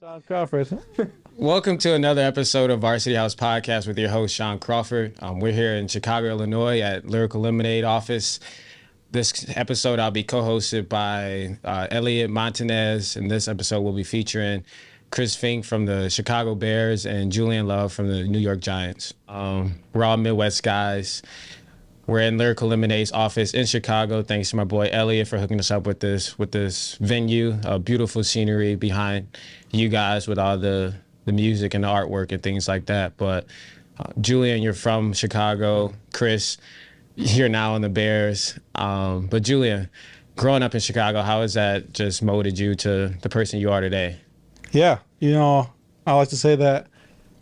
Sean Crawford. Welcome to another episode of Varsity House Podcast with your host, Sean Crawford. We're here in Chicago, Illinois at Lyrical Lemonade office. This episode I'll be co-hosted by Elliot Montanez, and this episode will be featuring Chris Finke from the Chicago Bears and Julian Love from the New York Giants. We're all Midwest guys. We're in Lyrical Lemonade's office in Chicago. Thanks to my boy Elliot for hooking us up with this venue. Beautiful scenery behind you guys with all the music and the artwork and things like that. But Julian, you're from Chicago. Chris, you're now on the Bears. But Julian, growing up in Chicago, how has that just molded you to the person you are today? Yeah, I like to say that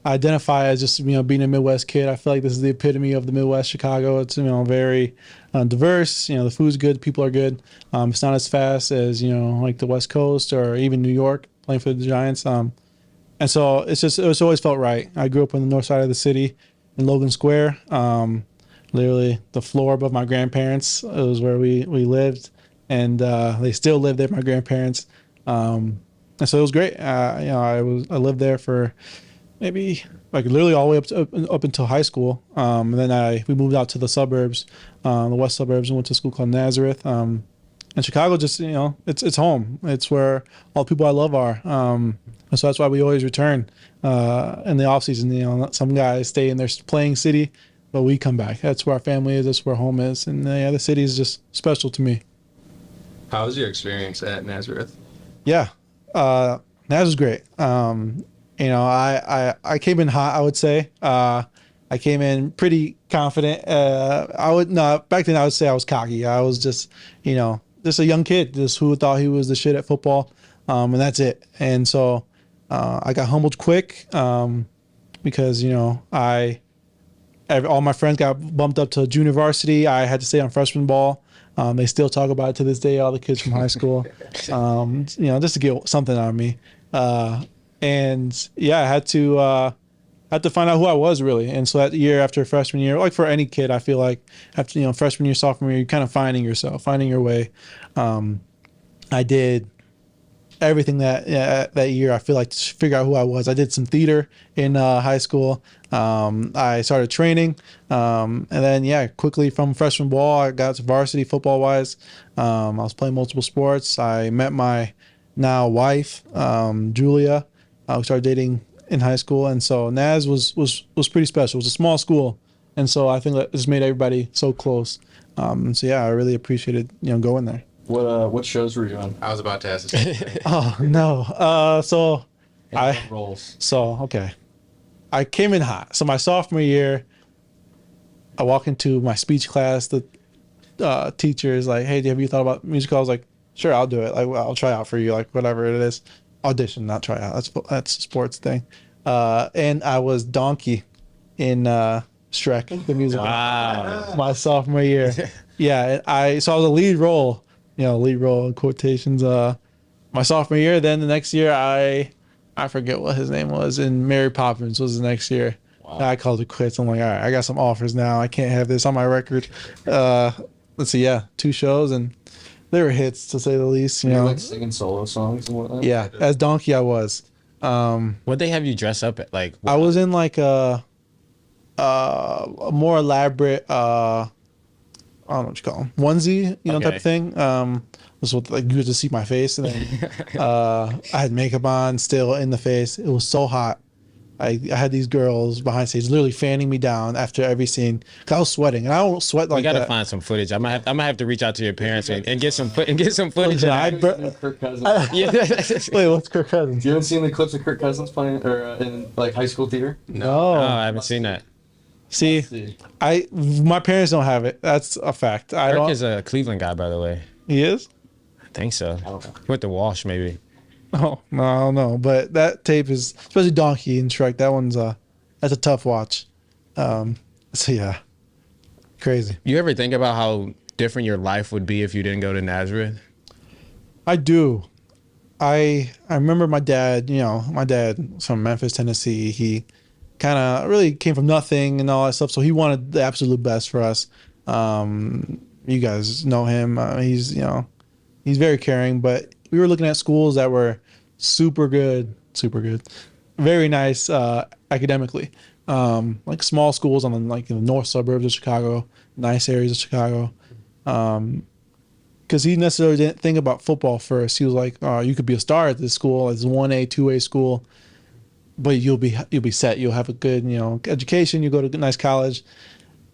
I identify as just, being a Midwest kid. I feel like this is the epitome of the Midwest Chicago. It's, very diverse. The food's good, people are good. It's not as fast as, like the West Coast or even New York playing for the Giants. And so it's always felt right. I grew up on the north side of the city in Logan Square. Literally the floor above my grandparents. It was where we lived, and they still live there, my grandparents. And so it was great. I lived there for maybe like literally all the way up until high school. And then we moved out to the suburbs, the west suburbs, and went to a school called Nazareth. And Chicago just, it's home. It's where all the people I love are. And so that's why we always return in the off season. Some guys stay in their playing city, but we come back. That's where our family is. That's where home is. And the city is just special to me. How was your experience at Nazareth? Yeah, Naz was great. I came in hot, I would say. I came in pretty confident. Back then I would say I was cocky. I was just a young kid, just who thought he was the shit at football. And that's it. And so I got humbled quick because, all my friends got bumped up to junior varsity. I had to stay on freshman ball. They still talk about it to this day, all the kids from high school, just to get something out of me. And yeah, I had to find out who I was really. And so that year after freshman year, like for any kid, I feel like after, freshman year, sophomore year, you're kind of finding yourself, finding your way. I did everything that year, I feel like, to figure out who I was. I did some theater in high school. I started training. And then, quickly from freshman ball, I got to varsity football wise. I was playing multiple sports. I met my now wife, Julia. We started dating in high school. And so Naz was pretty special. It was a small school. And so I think that just made everybody so close. I really appreciated, going there. What shows were you on? I was about to ask this. Oh, no. Roles. Okay. I came in hot. So my sophomore year, I walk into my speech class. The teacher is like, "Hey, have you thought about musical?" I was like, "Sure, I'll do it. Like, I'll try out for you. Like, whatever it is." Audition, not try out. That's a sports thing. And I was Donkey in Shrek, the musical. Wow. My sophomore year. Yeah, I was a lead role. Lead role in quotations. My sophomore year. Then the next year, I forget what his name was. And Mary Poppins was the next year. Wow. I called it quits. I'm like, all right, I got some offers now. I can't have this on my record. Let's see. Yeah, 2 shows, and they were hits to say the least. You like singing solo songs and whatnot? Yeah, as Donkey, I was. What'd they have you dress up at? Like, I was in like a more elaborate, I don't know what you call them, onesie, type of thing. Was what, like, you could just see my face, and then I had makeup on still in the face. It was so hot. I had these girls behind stage literally fanning me down after every scene because I was sweating, and I don't sweat like that. You gotta find some footage. I might have to reach out to your parents and get some footage. Kirk Cousins. Wait, what's Kirk Cousins? You haven't seen the clips of Kirk Cousins playing or in like high school theater? No, I haven't seen that. See, my parents don't have it. That's a fact. Kirk is a Cleveland guy, by the way. He is? I think so. I don't know. Went to Walsh, maybe. Oh, no, I don't know. But that tape is, especially Donkey and Shrek, that's a tough watch. Yeah, crazy. You ever think about how different your life would be if you didn't go to Nazareth? I do. I remember my dad, my dad was from Memphis, Tennessee. He kind of really came from nothing and all that stuff. So he wanted the absolute best for us. You guys know him. He's very caring, but we were looking at schools that were super good, super good. Very nice academically. Like small schools on the like in the north suburbs of Chicago, nice areas of Chicago. Because he necessarily didn't think about football first. He was like, "Oh, you could be a star at this school. It's 1A, 2A school, but you'll be set. You'll have a good education. You go to a nice college."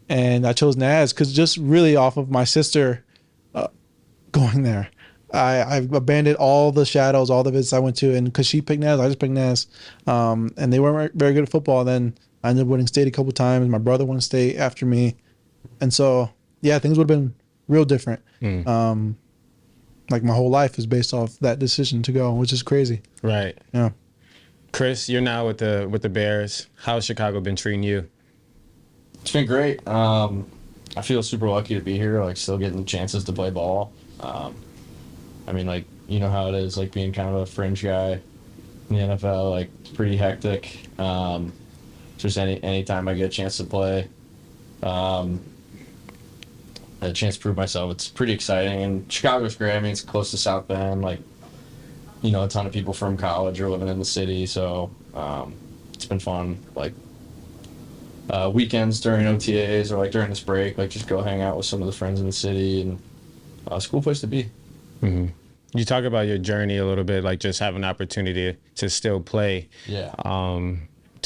And I chose NAS because just really off of my sister going there. I've abandoned all the shadows, all the visits I went to, and because she picked NAS, I just picked NAS. And they weren't very good at football. And then I ended up winning state a couple times. My brother won state after me, and so yeah, things would have been real different. Like my whole life is based off that decision to go, which is crazy. Right. Yeah. Chris, you're now with the Bears. How's Chicago been treating you? It's been great. I feel super lucky to be here, like still getting chances to play ball. I mean, like, you know how it is, like being kind of a fringe guy in the NFL, like it's pretty hectic. Just any time I get a chance to play, a chance to prove myself, it's pretty exciting. And Chicago's great. I mean, it's close to South Bend, like, a ton of people from college are living in the city, so it's been fun. Like, weekends during OTAs or like during this break, like just go hang out with some of the friends in the city, and it's a cool place to be. Mm-hmm. You talk about your journey a little bit, like just having an opportunity to still play. Yeah.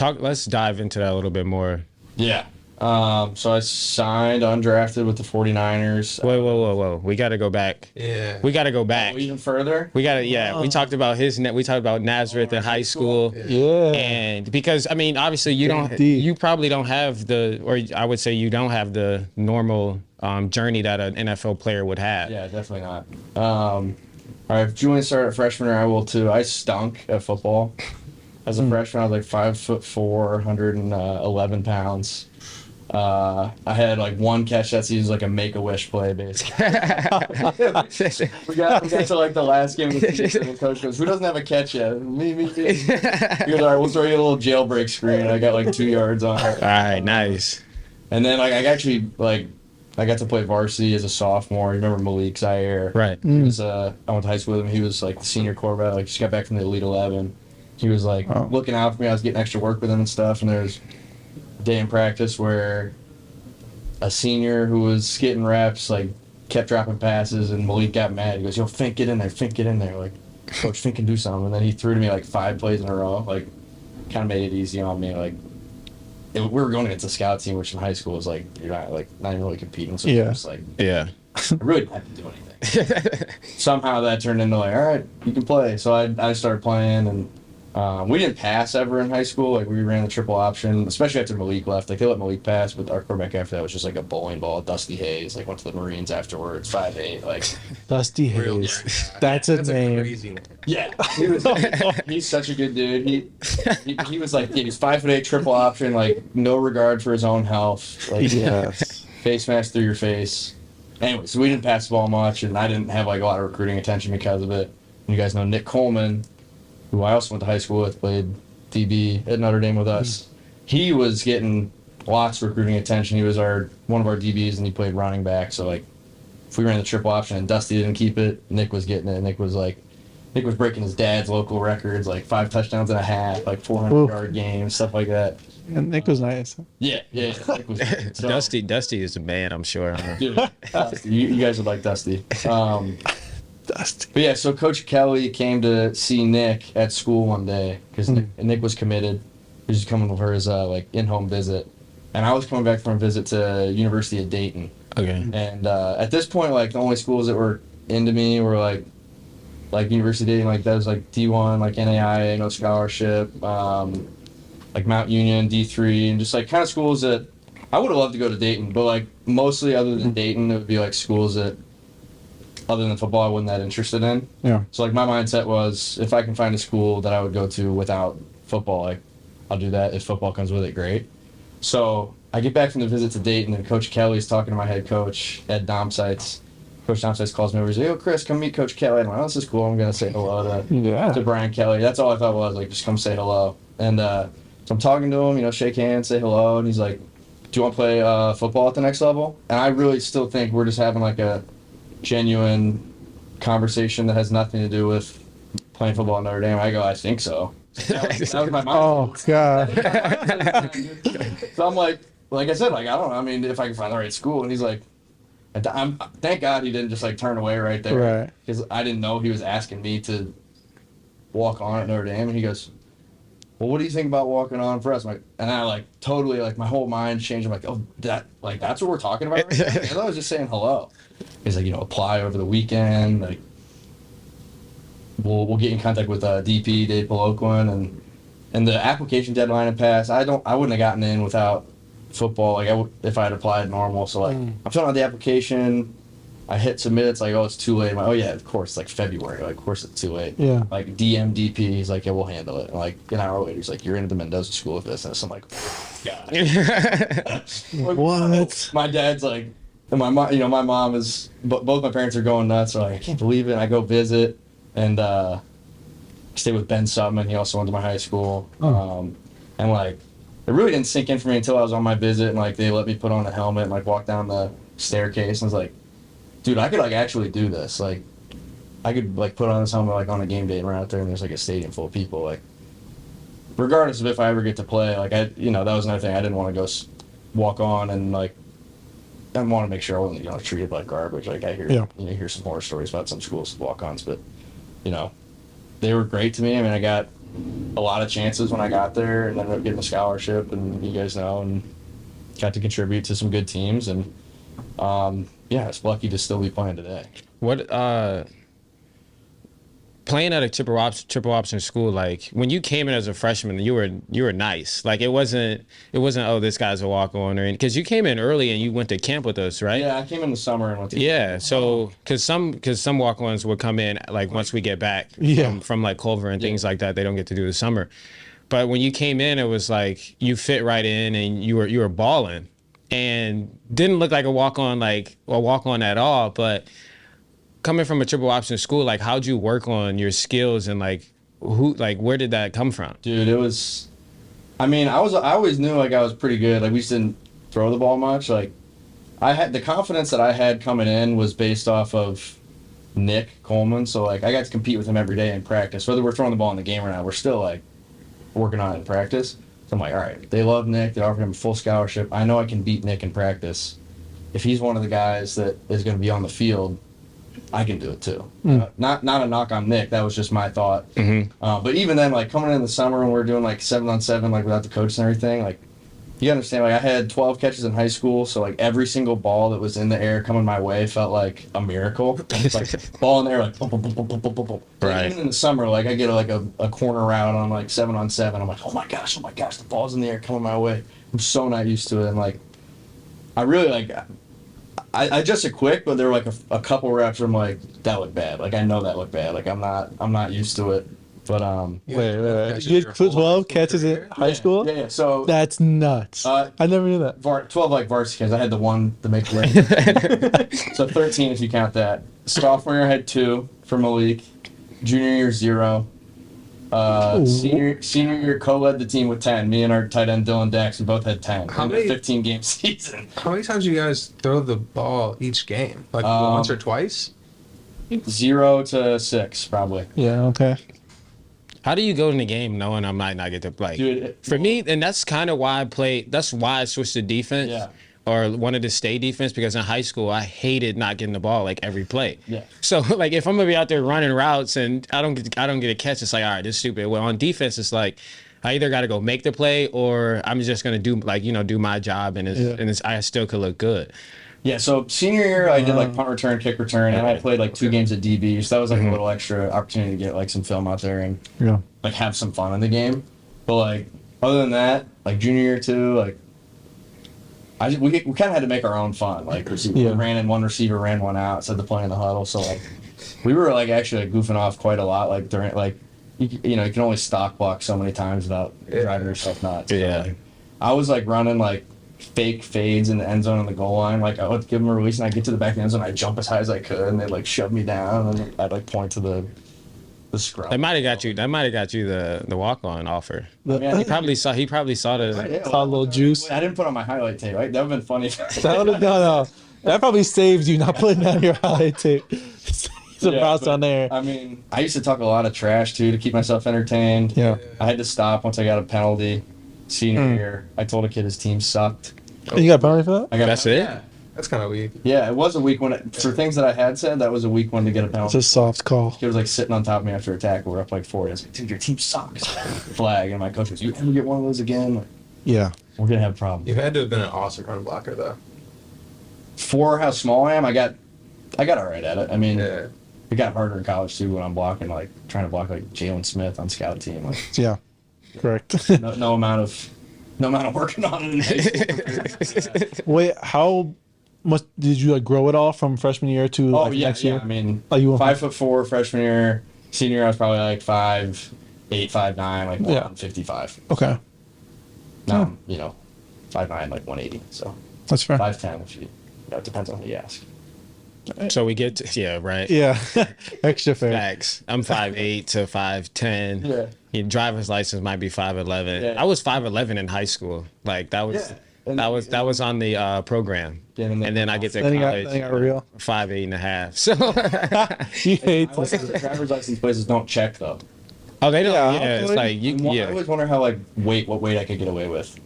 Let's dive into that a little bit more. Yeah. So I signed undrafted with the 49ers. Whoa. We got to go back. Yeah. We got to go back. Oh, even further? We talked about we talked about Nazareth in high school. Yeah. And because, I mean, obviously you probably don't have I would say you don't have the normal journey that an NFL player would have. Yeah, definitely not. All right, if Julian started at freshman year, I will too. I stunk at football. As a freshman, I was like 5'4", 111 pounds. I had like one catch that season, like a Make-A-Wish play, basically. we got to like the last game of the season, and the coach goes, "Who doesn't have a catch yet?" Me. He goes, "All right, we'll throw you a little jailbreak screen." I got like 2 yards on it. All right, nice. And then like I got to play varsity as a sophomore. You remember Malik Zaire? Right. He was I went to high school with him. He was like the senior quarterback. Like just got back from the Elite 11. He was like looking out for me. I was getting extra work with him and stuff. And there's a day in practice where a senior who was getting reps like kept dropping passes, and Malik got mad. He goes, "Yo, Finke, get in there. Finke, get in there. Like, Coach Finke can do something." And then he threw to me like 5 plays in a row. Like, kind of made it easy on me. Like, we were going against a scout team, which in high school was like you're not even really competing. So it was like, yeah, I really didn't have to do anything. Somehow that turned into like, all right, you can play. So I started playing, and we didn't pass ever in high school. Like we ran the triple option, especially after Malik left. Like they let Malik pass, but our quarterback after that was just like a bowling ball. Dusty Hayes, like went to the Marines afterwards. 5'8", like Dusty Hayes. That's a name. Crazy name. yeah. He's such a good dude. He was like he's 5'8", triple option, like no regard for his own health. Like Yes. face mask through your face. Anyway, so we didn't pass the ball much, and I didn't have like a lot of recruiting attention because of it. And you guys know Nick Coleman, who I also went to high school with, played DB at Notre Dame with us. He was getting lots of recruiting attention. He was one of our DBs, and he played running back. So like, if we ran the triple option and Dusty didn't keep it, Nick was getting it. Nick was breaking his dad's local records, like 5 touchdowns and a half, like 400-yard games, stuff like that. And Nick was nice. Yeah. Nick was good. So, Dusty is a man, I'm sure. dude, Dusty, you guys would like Dusty. Dusty. But yeah, so Coach Kelly came to see Nick at school one day because Nick was committed. He was just coming for his like in-home visit, and I was coming back from a visit to University of Dayton. Okay. And at this point, like the only schools that were into me were like University of Dayton, like that was like D1, like NAIA, no scholarship, like Mount Union, D3, and just like kind of schools that I would have loved to go to Dayton, but like mostly other than Dayton, it would be like schools that other than football I wasn't that interested in. Yeah. So like my mindset was if I can find a school that I would go to without football, like I'll do that. If football comes with it, great. So I get back from the visit to Dayton, and Coach Kelly's talking to my head coach, Ed Domsites. Coach Domsites calls me over. He's like, "Yo, Chris, come meet Coach Kelly." I'm like, "Oh, this is cool. I'm going to say hello to Brian Kelly." That's all I thought was, like, just come say hello. And so I'm talking to him, shake hands, say hello. And he's like, "Do you want to play football at the next level?" And I really still think we're just having, like, a genuine conversation that has nothing to do with playing football at Notre Dame. I go, "I think so." That was my mind. Oh God. So I'm like I said, like I don't know. I mean, if I can find the right school, and he's like, thank God he didn't just like turn away right there, Right. Because I didn't know he was asking me to walk on at Notre Dame, and he goes, well, what do you think about walking on for us? I'm like, and I like totally like my whole mind changed. I'm like, oh, that's what we're talking about right now? I thought I was just saying hello. He's like, apply over the weekend. Like, we'll get in contact with DP Dave Poloquin, and the application deadline had passed. I wouldn't have gotten in without football. Like if I had applied normal. So like I'm filling out the application. I hit submit. It's like, oh, it's too late. I'm like, oh yeah, of course. It's like February. Like, of course it's too late. Yeah. Like DP. He's like, yeah, we'll handle it. And like an hour later, he's like, you're into the Mendoza School of Business. I'm like, God. What? My dad's like, and my mom. My mom is. Both my parents are going nuts. So like, I can't believe it. And I go visit and stay with Ben Subman. He also went to my high school. And like, it really didn't sink in for me until I was on my visit, and like they let me put on a helmet and like walk down the staircase, and I was like, dude, I could like actually do this. Like, I could like put on this helmet like on a game day and run out there, and there's like a stadium full of people. Like, regardless of if I ever get to play, like that was another thing. I didn't want to go walk on and like, I want to make sure I wasn't treated like garbage. Like I hear hear some horror stories about some schools with walk-ons, but they were great to me. I mean, I got a lot of chances when I got there, and ended up getting a scholarship, and you guys know, and got to contribute to some good teams, and it's lucky to still be playing today. What playing at a triple option school, like when you came in as a freshman, you were nice. Like it wasn't oh, this guy's a walk on, or anything, because you came in early and you went to camp with us, right? Yeah, I came in the summer and went to camp. So because some walk ons would come in like once we get back from like Culver and things like that, they don't get to do the summer. But when you came in, it was like you fit right in and you were balling and didn't look like a walk on at all, but coming from a triple option school, like how'd you work on your skills and like where did that come from? Dude, it was, I always knew like I was pretty good. Like we just didn't throw the ball much. Like I had the confidence that I had coming in was based off of Nick Coleman. So like I got to compete with him every day in practice. Whether we're throwing the ball in the game or not, we're still like working on it in practice. So I'm like, all right, they love Nick. They offered him a full scholarship. I know I can beat Nick in practice. If he's one of the guys that is going to be on the field, I can do it too. Not a knock on Nick. That was just my thought. But even then, like coming in the summer when we were doing like 7-on-7, like without the coach and everything, like you understand, like I had 12 catches in high school, so like every single ball that was in the air coming my way felt like a miracle. It's like ball in the air, like boom, boom, boom, boom, boom, boom, boom, boom. Right. Even in the summer, like I get like a corner route on like 7-on-7. I'm like, oh my gosh, the ball's in the air coming my way. I'm so not used to it, and like I really like. I adjusted quick, but there were like a couple reps where I'm like, that looked bad. Like I know that looked bad. Like I'm not used to it. But wait. You had 12 catches in high school? Yeah. So that's nuts. I never knew that. 12 like varsity kids. I had the one to make the range. So 13 if you count that. Sophomore year I had 2 for Malik. Junior year 0. Senior year co-led the team with 10. Me and our tight end Dylan Dax, we both had 10. How many 15 game season? How many times do you guys throw the ball each game? Like once or twice? 0 to 6 probably. Yeah. Okay. How do you go in the game knowing I might not get to play? Dude, for me, and that's kind of why that's why I switched to defense. Yeah. Or wanted to stay defense, because in high school I hated not getting the ball like every play. Yeah. So like if I'm gonna be out there running routes and I don't get a catch, it's like, all right, this is stupid. Well, on defense, it's like I either got to go make the play or I'm just gonna do my job and I still could look good. Yeah. So senior year I did like punt return, kick return, and I played like 2 games at DB. So that was like a little extra opportunity to get like some film out there and like have some fun in the game. But like other than that, like junior year too, like. We kind of had to make our own fun. Like we ran in one receiver, ran one out, instead of playing in the huddle. So like we were like actually like, goofing off quite a lot. Like during like you can only stock block so many times without driving yourself nuts. Yeah. So, like, I was like running like fake fades in the end zone on the goal line. Like I would give them a release and I'd get to the back of the end zone. I'd jump as high as I could and they'd like shove me down and I'd like point to the scrum. That might have got you the walk on offer. He probably saw the Saw a little juice. I didn't put on my highlight tape. Right? That would have been funny. No. That probably saved you not putting that on your highlight tape. some Yeah, routes but, on there. I mean, I used to talk a lot of trash too to keep myself entertained. Yeah. I had to stop once I got a penalty. Senior year, I told a kid his team sucked. And you got a penalty for that? I got That's it? Yeah. That's kind of weak. Yeah, it was a weak one. For things that I had said, that was a weak one to get a It's penalty. a soft call. He was like sitting on top of me after a tackle. We're up like 4. I was like, dude, your team sucks. Flag. And my coach goes, you ever get one of those again? Like, Yeah. we're going to have a problem. You had to have been an awesome run blocker, though. For how small I am, I got all right at it. I mean, Yeah. it got harder in college too when I'm blocking, like trying to block like Jalen Smith on scout team. Like, Yeah. Correct. no amount of working on it in high school. Wait, how much did you like grow it all from freshman year to Oh like, yeah, next yeah. year? I mean, Like, you went 5'4" freshman year. Senior year, I was probably like 5'8", 5'9", like Yeah. 155. Okay. Now I'm, 5'9", like 180. So That's fair. 5'10" if you. It depends on who you ask. So we get to, yeah, right. Yeah. Extra fair. Facts. I'm 5'8" to 5'10". Yeah. Your driver's license might be 5'11". Yeah. I was 5'11" in high school. Like that was Yeah. And- that was on the program. Yeah, and then I get to Then you got- college. then you got real. 5'8.5". So You hate I like this. that driver's license places don't check though. oh, they don't. Yeah, Yeah, it's okay. like you. I Yeah, always wonder how what weight I could get away with.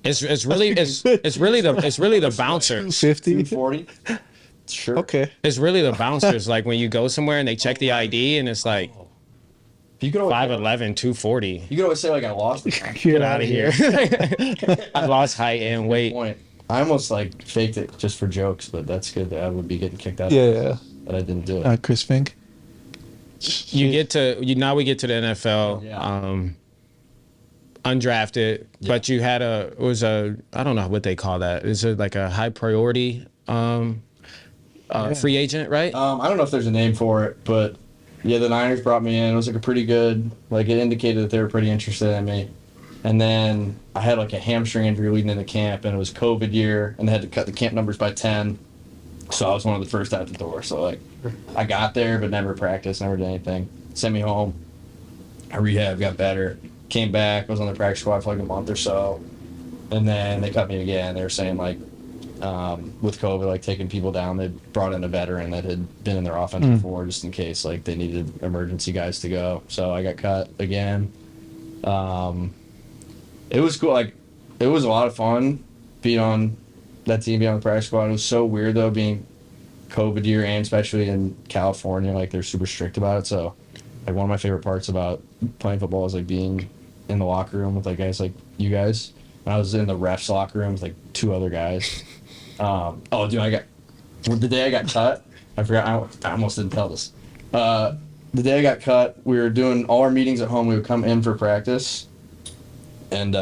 it's really it's really the bouncer. 250. 240. Sure. Okay. It's really the bouncers. Like when you go somewhere and they check the ID and it's like You could always 5'11", 240. You could always say like I lost. It. Get out of here. I lost height and weight. Point. I almost like faked it just for jokes, but that's good. That I would be getting kicked out. Yeah. But I didn't do it. Chris Finke. You get to now we get to the NFL. Yeah. Undrafted, but you had it was a I don't know what they call that. Is it like a high priority free agent, right? I don't know if there's a name for it, but yeah, the Niners brought me in. It was like a pretty good. Like it indicated that they were pretty interested in me. And then I had like a hamstring injury leading into camp, and it was COVID year, and they had to cut the camp numbers by 10. So I was one of the first out the door. So like, I got there, but never practiced, never did anything. Sent me home. I rehab, got better, came back, was on the practice squad for like a month or so, and then they cut me again. They were saying like, with COVID, like taking people down, they brought in a veteran that had been in their offense before, just in case like they needed emergency guys to go. So I got cut again. It was cool. Like, it was a lot of fun being on that team, being on the practice squad. It was so weird though, being COVID year, and especially in California, like they're super strict about it. So, like one of my favorite parts about playing football is like being in the locker room with like guys like you guys. And I was in the refs locker room with like 2 other guys. Oh, dude, the day I got cut, I forgot. I almost didn't tell this. The day I got cut, we were doing all our meetings at home. We would come in for practice. And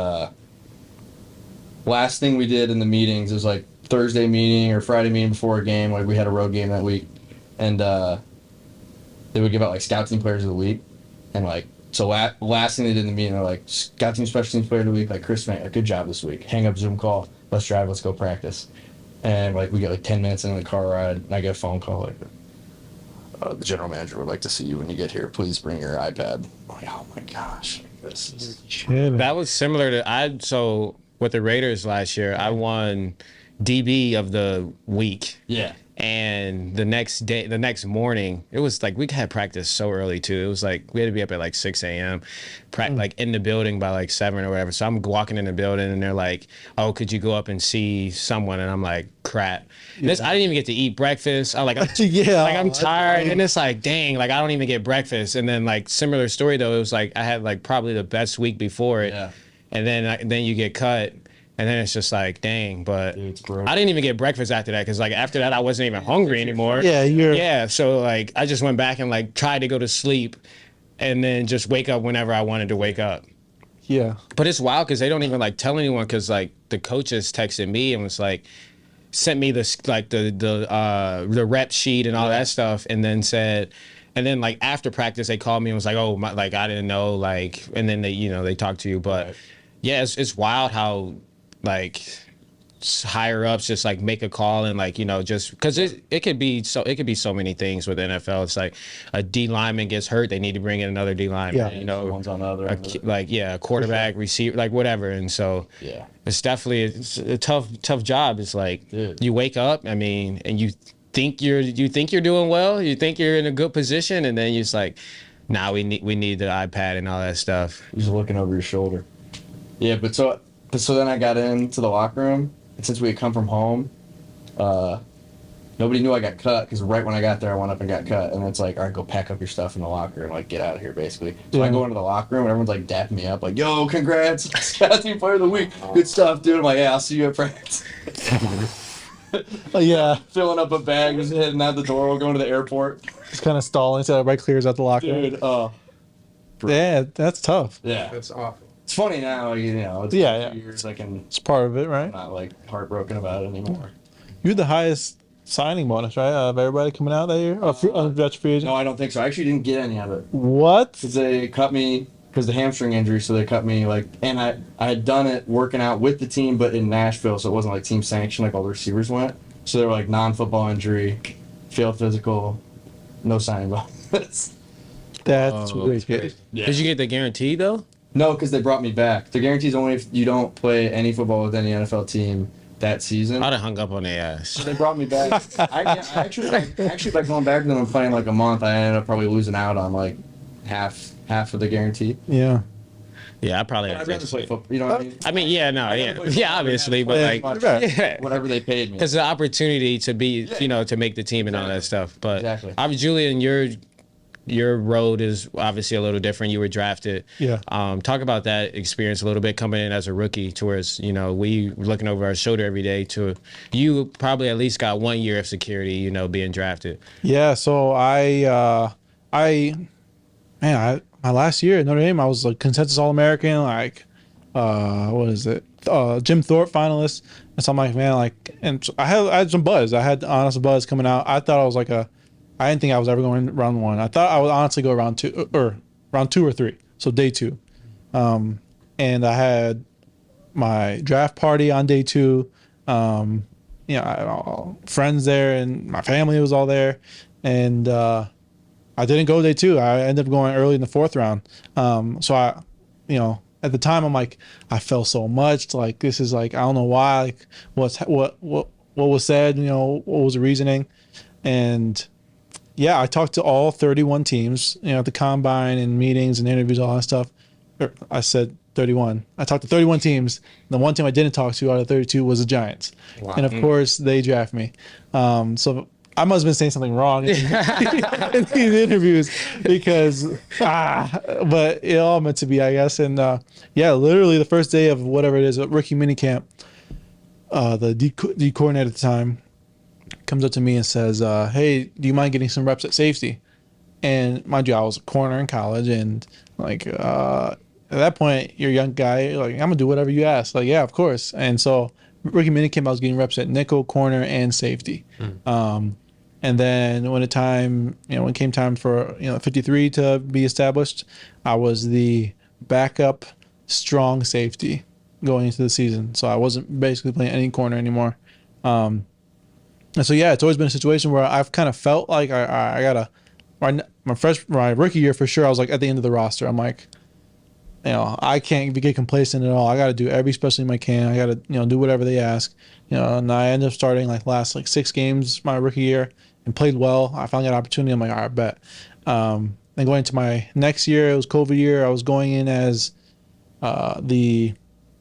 last thing we did in the meetings was like Thursday meeting or Friday meeting before a game. Like we had a road game that week, and they would give out like scout team players of the week, and like so last thing they did in the meeting, they're like scout team special teams player of the week. Like Chris, man, good job this week. Hang up Zoom call. Let's drive. Let's go practice. And like we get like 10 minutes into the car ride, and I get a phone call like. The general manager would like to see you when you get here. Please bring your iPad. I'm like, oh my gosh, this is. That was similar to so with the Raiders last year, I won DB of the week. Yeah. And the next morning, it was like we had practice so early too. It was like we had to be up at like 6 a.m. Like in the building by like 7 or whatever. So I'm walking in the building and they're like, "Oh, could you go up and see someone?" And I'm like, "Crap!" And I didn't even get to eat breakfast. I'm I'm tired, and it's like, dang, like I don't even get breakfast. And then like similar story though, it was like I had like probably the best week before it, and then you get cut. And then it's just like, dang, but I didn't even get breakfast after that because, like, after that, I wasn't even hungry anymore. Yeah, so, like, I just went back and, like, tried to go to sleep and then just wake up whenever I wanted to wake up. Yeah. But it's wild because they don't even, like, tell anyone because, like, the coaches texted me and was like, sent me this, like, the rep sheet and all that stuff and then said, and then, like, after practice, they called me and was like, oh, like, I didn't know, like, and then they, they talk to you. But, yeah, it's wild how, like higher ups just like make a call and like just because it could be so many things with the NFL. It's like a D lineman gets hurt, they need to bring in another D lineman. One's on the other end. A quarterback, receiver, like whatever. And so it's definitely a tough job. It's like you wake up, I mean, and think you're doing well, you think you're in a good position, and then you're just like, nah, we need the iPad and all that stuff. Just looking over your shoulder. Yeah, but so then I got into the locker room, and since we had come from home, nobody knew I got cut, because right when I got there, I went up and got cut, and it's like, all right, go pack up your stuff in the locker and like get out of here, basically. So I go into the locker room, and everyone's like dapping me up, like, yo, congrats, Scout Team Player of the Week, good stuff, dude. I'm like, yeah, I'll see you at practice. Yeah, Filling up a bag, just heading out the door, going to the airport. just kind of stalling so everybody clears out the locker room. Dude, Yeah, that's tough. yeah. That's awful. It's funny now, you know. It's Yeah, been a yeah. few years, I can It's part of it, right? not like heartbroken about it anymore. You're the highest signing bonus, right? Of everybody coming out that year? Undrafted free agent? No, I don't think so. I actually didn't get any of it. What? Because they cut me because the hamstring injury, so they cut me like, and I had done it working out with the team, but in Nashville, so it wasn't like team sanctioned like all the receivers went. So they were like non-football injury, failed physical, no signing bonus. That's Oh, really good. Crazy. Yeah. Did you get the guarantee though? No, because they brought me back. The guarantee is only if you don't play any football with any NFL team that season. I'd have hung up on their ass. So they brought me back. I actually by going back to them and playing like a month, I ended up probably losing out on like half of the guarantee. Yeah. Yeah, I probably. I'd rather play football. You know what I mean? I mean, yeah, no, yeah, play yeah, obviously, but Yeah, like, much. yeah. Whatever they paid me. Because the opportunity to be, you know, to make the team and all that stuff. But Exactly. obviously, Julian, your road is obviously a little different. You were drafted. Yeah. Talk about that experience a little bit coming in as a rookie, towards, you know, we were looking over our shoulder every day. To you probably at least got 1 year of security, you know, being drafted. Yeah, so my last year at Notre Dame, I was like consensus All-American, like, what is it? Jim Thorpe finalist. And so I'm like, man, like, and so I had some buzz. I had honest buzz coming out. I thought I was like I didn't think I was ever going round one. I thought I would honestly go round two or three. So day two. And I had my draft party on day two. You know, I had all friends there and my family was all there. And, I didn't go day two. I ended up going early in the fourth round. So I, you know, at the time I'm like, I felt so much like this is like, I don't know why, like what was said, you know, what was the reasoning. And yeah, I talked to all 31 teams, you know, at the combine and meetings and interviews, all that stuff. I said 31. I talked to 31 teams. The one team I didn't talk to out of 32 was the Giants. Wow. And of course they draft me. So I must have been saying something wrong in these interviews because, but it all meant to be, I guess. And yeah, literally the first day of whatever it is, a rookie minicamp, the D coordinator at the time comes up to me and says, hey, do you mind getting some reps at safety? And mind you, I was a corner in college, and like at that point, you're a young guy, you're like, I'm gonna do whatever you ask. Like, yeah, of course. And so rookie minicamp, I was getting reps at nickel, corner, and safety. And then when it came time for 53 to be established, I was the backup strong safety going into the season. So I wasn't basically playing any corner anymore. And so yeah, it's always been a situation where I've kind of felt like I gotta my rookie year for sure. I was like at the end of the roster. I'm like, I can't get complacent at all. I got to do every special team I can. I got to do whatever they ask. And I ended up starting last 6 games my rookie year and played well. I finally got an opportunity. I'm like, all right, bet. Then going into my next year, it was COVID year. I was going in as the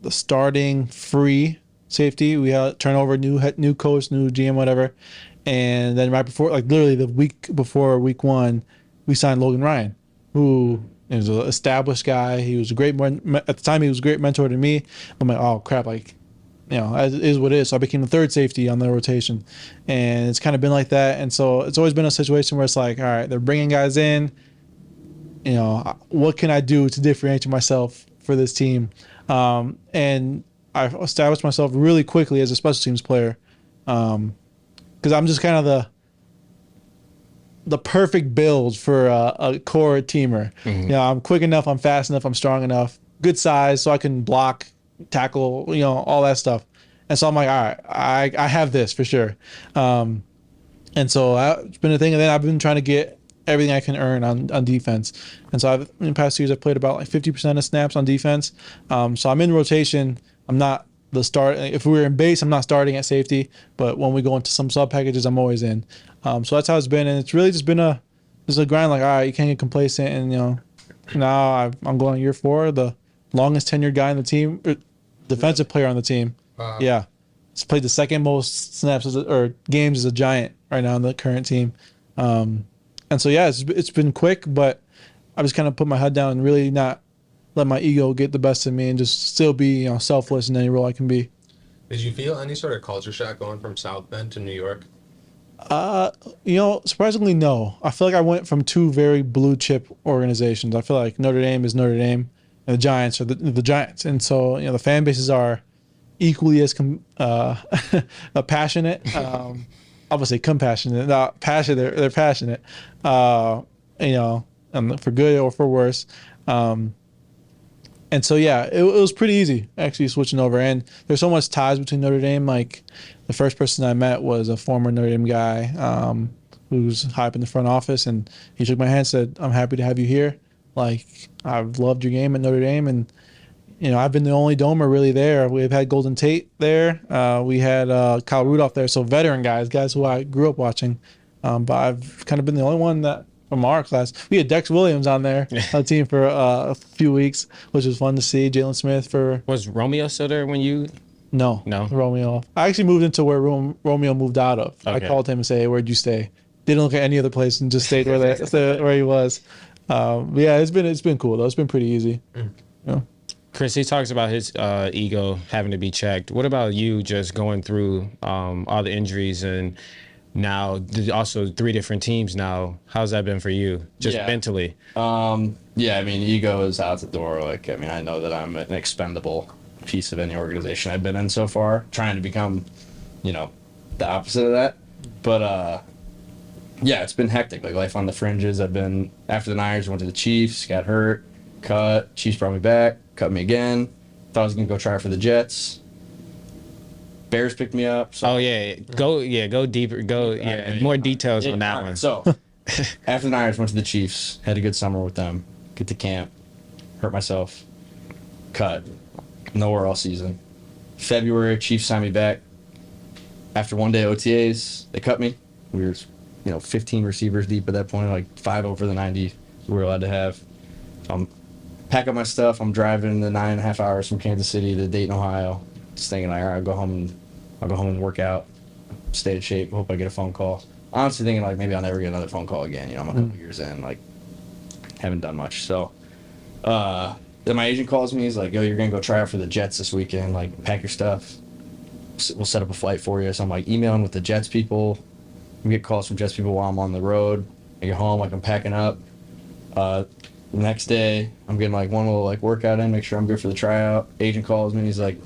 starting free safety. We had turnover, new coach, new GM, whatever. And then right before, literally the week before week 1, we signed Logan Ryan, who is an established guy. He was a great at the time. He was a great mentor to me. I'm like, oh crap, it is what it is. So I became the third safety on the rotation, and it's kind of been like that. And so it's always been a situation where it's like, all right, they're bringing guys in. What can I do to differentiate myself for this team? And I established myself really quickly as a special teams player, because I'm just kind of the perfect build for a core teamer. Mm-hmm. I'm quick enough, I'm fast enough, I'm strong enough, good size, so I can block, tackle, all that stuff. And so I'm like, all right, I have this for sure. And so it's been a thing. And then I've been trying to get everything I can earn on defense. And so in the past 2 years, I've played about 50% of snaps on defense. So I'm in rotation. I'm not the start. If we were in base, I'm not starting at safety, but when we go into some sub packages, I'm always in. So that's how it's been, and it's really just been a grind. Like, all right, you can't get complacent, and now I'm going year 4, the longest tenured guy on the team, defensive player on the team. Yeah, he's played the second most snaps or games as a Giant right now on the current team. And so yeah, it's been quick, but I just kind of put my head down and really not let my ego get the best of me, and just still be selfless in any role I can be. Did you feel any sort of culture shock going from South Bend to New York? Surprisingly, no. I feel like I went from 2 very blue chip organizations. I feel like Notre Dame is Notre Dame, and the Giants are the Giants, and so the fan bases are equally as passionate. I would say compassionate, not passionate. They're passionate. For good or for worse. And so, yeah, it was pretty easy actually switching over. And there's so much ties between Notre Dame. Like, the first person I met was a former Notre Dame guy who's high up in the front office. And he shook my hand and said, "I'm happy to have you here. Like, I've loved your game at Notre Dame." And, I've been the only Domer really there. We've had Golden Tate there. We had Kyle Rudolph there. So veteran guys who I grew up watching. But I've kind of been the only one that, from our class. We had Dex Williams on there on the team for a few weeks, which was fun to see. Jalen Smith for... Was Romeo still there when you... No. Romeo. I actually moved into where Romeo moved out of. Okay. I called him and said, "Hey, where'd you stay?" Didn't look at any other place and just stayed where he was. Yeah, it's been cool though. It's been pretty easy. Chris, he talks about his ego having to be checked. What about you just going through all the injuries and now also 3 different teams now? How's that been for you, just mentally? Ego is out the door. I know that I'm an expendable piece of any organization I've been in so far, trying to become, the opposite of that. But, it's been hectic, life on the fringes. I've been, after the Niners, went to the Chiefs, got hurt, cut, Chiefs brought me back, cut me again, thought I was going to go try for the Jets. Bears picked me up. So. Go deeper. More details on that one. So, after the Niners, went to the Chiefs, had a good summer with them, get to camp, hurt myself, cut, nowhere all season. February, Chiefs signed me back. After one day OTAs, they cut me. We were, 15 receivers deep at that point, 5 over the 90 we were allowed to have. I'm pack up my stuff. I'm driving the 9.5 hours from Kansas City to Dayton, Ohio. Just thinking, all right, I'll go home and work out, stay in shape. Hope I get a phone call. Honestly, thinking maybe I'll never get another phone call again. I'm a couple years in, haven't done much. So, then my agent calls me. He's like, "Yo, you're gonna go try out for the Jets this weekend. Pack your stuff. We'll set up a flight for you." So I'm emailing with the Jets people. We get calls from Jets people while I'm on the road. I get home, I'm packing up. The next day, I'm getting one little workout in, make sure I'm good for the tryout. Agent calls me. He's like,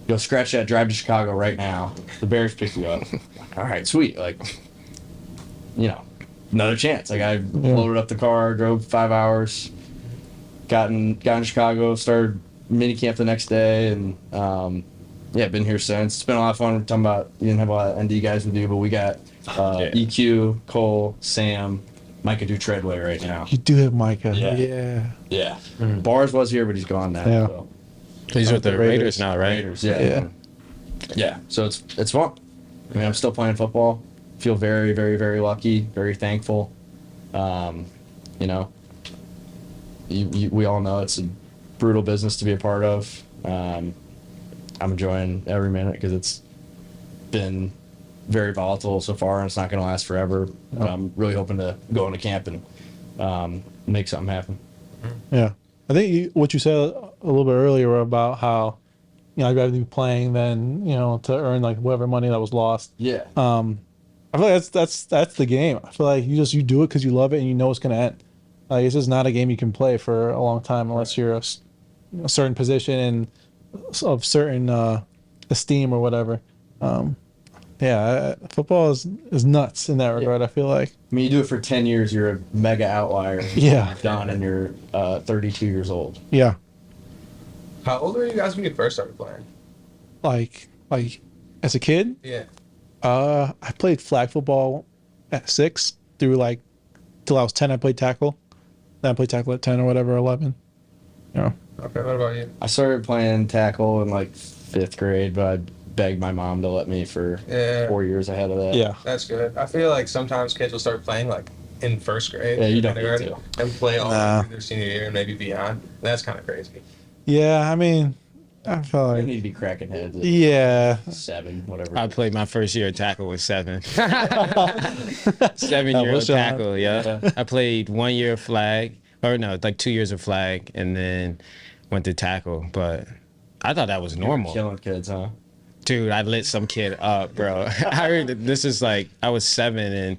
"Yo, scratch that. Drive to Chicago right now. The Bears pick you up." All right, sweet. Another chance. I loaded up the car, drove 5 hours, got in Chicago, started mini camp the next day, and been here since. It's been a lot of fun. We're talking about, you didn't have a lot of ND guys with you, but we got EQ, Cole, Sam, Micah do Treadway right now. You do have Micah. Yeah. Mm-hmm. Bars was here, but he's gone now. Yeah. So. He's with the Raiders now, right? Raiders, yeah. So it's fun. I'm still playing football. Feel very, very, very lucky, very thankful. We all know it's a brutal business to be a part of. I'm enjoying every minute because it's been very volatile so far, and it's not going to last forever. But I'm really hoping to go into camp and make something happen. Yeah. I think what you said a little bit earlier about how, I'd rather be playing than, to earn whatever money that was lost. Yeah. I feel like that's the game. I feel like you do it because you love it and you know it's going to end. This is not a game you can play for a long time unless you're a certain position and of certain esteem or whatever. Football is nuts in that regard. I feel like. You do it for 10 years, you're a mega outlier. Yeah. You're done, and you're 32 years old. Yeah. How old were you guys when you first started playing? Like as a kid? Yeah. I played flag football at 6 through till I was 10. I played tackle. Then I played tackle at 10 or whatever, 11. Okay, what about you? I started playing tackle in 5th grade, but I begged my mom to let me for 4 years ahead of that. Yeah. That's good. I feel like sometimes kids will start playing like in 1st grade. Yeah, you don't kindergarten, need and play all Nah. through their senior year and maybe beyond. That's kind of crazy. Yeah, I mean, I feel You like, need to be cracking heads at yeah. 7, whatever. I played my first year of tackle with 7. 7-year was tackle, yeah. Yeah. I played 1 year of flag, or no, like 2 years of flag, and then went to tackle. But I thought that was You were normal. killing kids, huh? Dude, I lit some kid up, bro. I heard that this is like, I was 7 and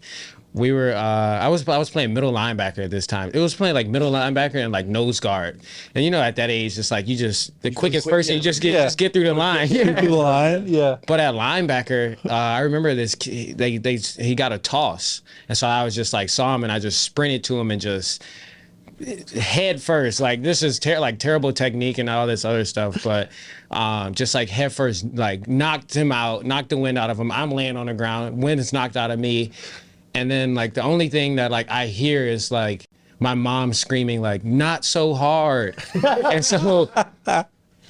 we were I was playing middle linebacker at this time. It was playing like middle linebacker and like nose guard. And you know, at that age, it's like the quickest person, you just get through the line. People line, yeah. But at linebacker, I remember this kid, he got a toss. And so I was just like, saw him and I just sprinted to him and just head first. Like this is terrible technique and all this other stuff. But just like head first, like knocked him out, knocked the wind out of him. I'm laying on the ground, wind is knocked out of me. And then like the only thing that like I hear is like my mom screaming like, not so hard. And so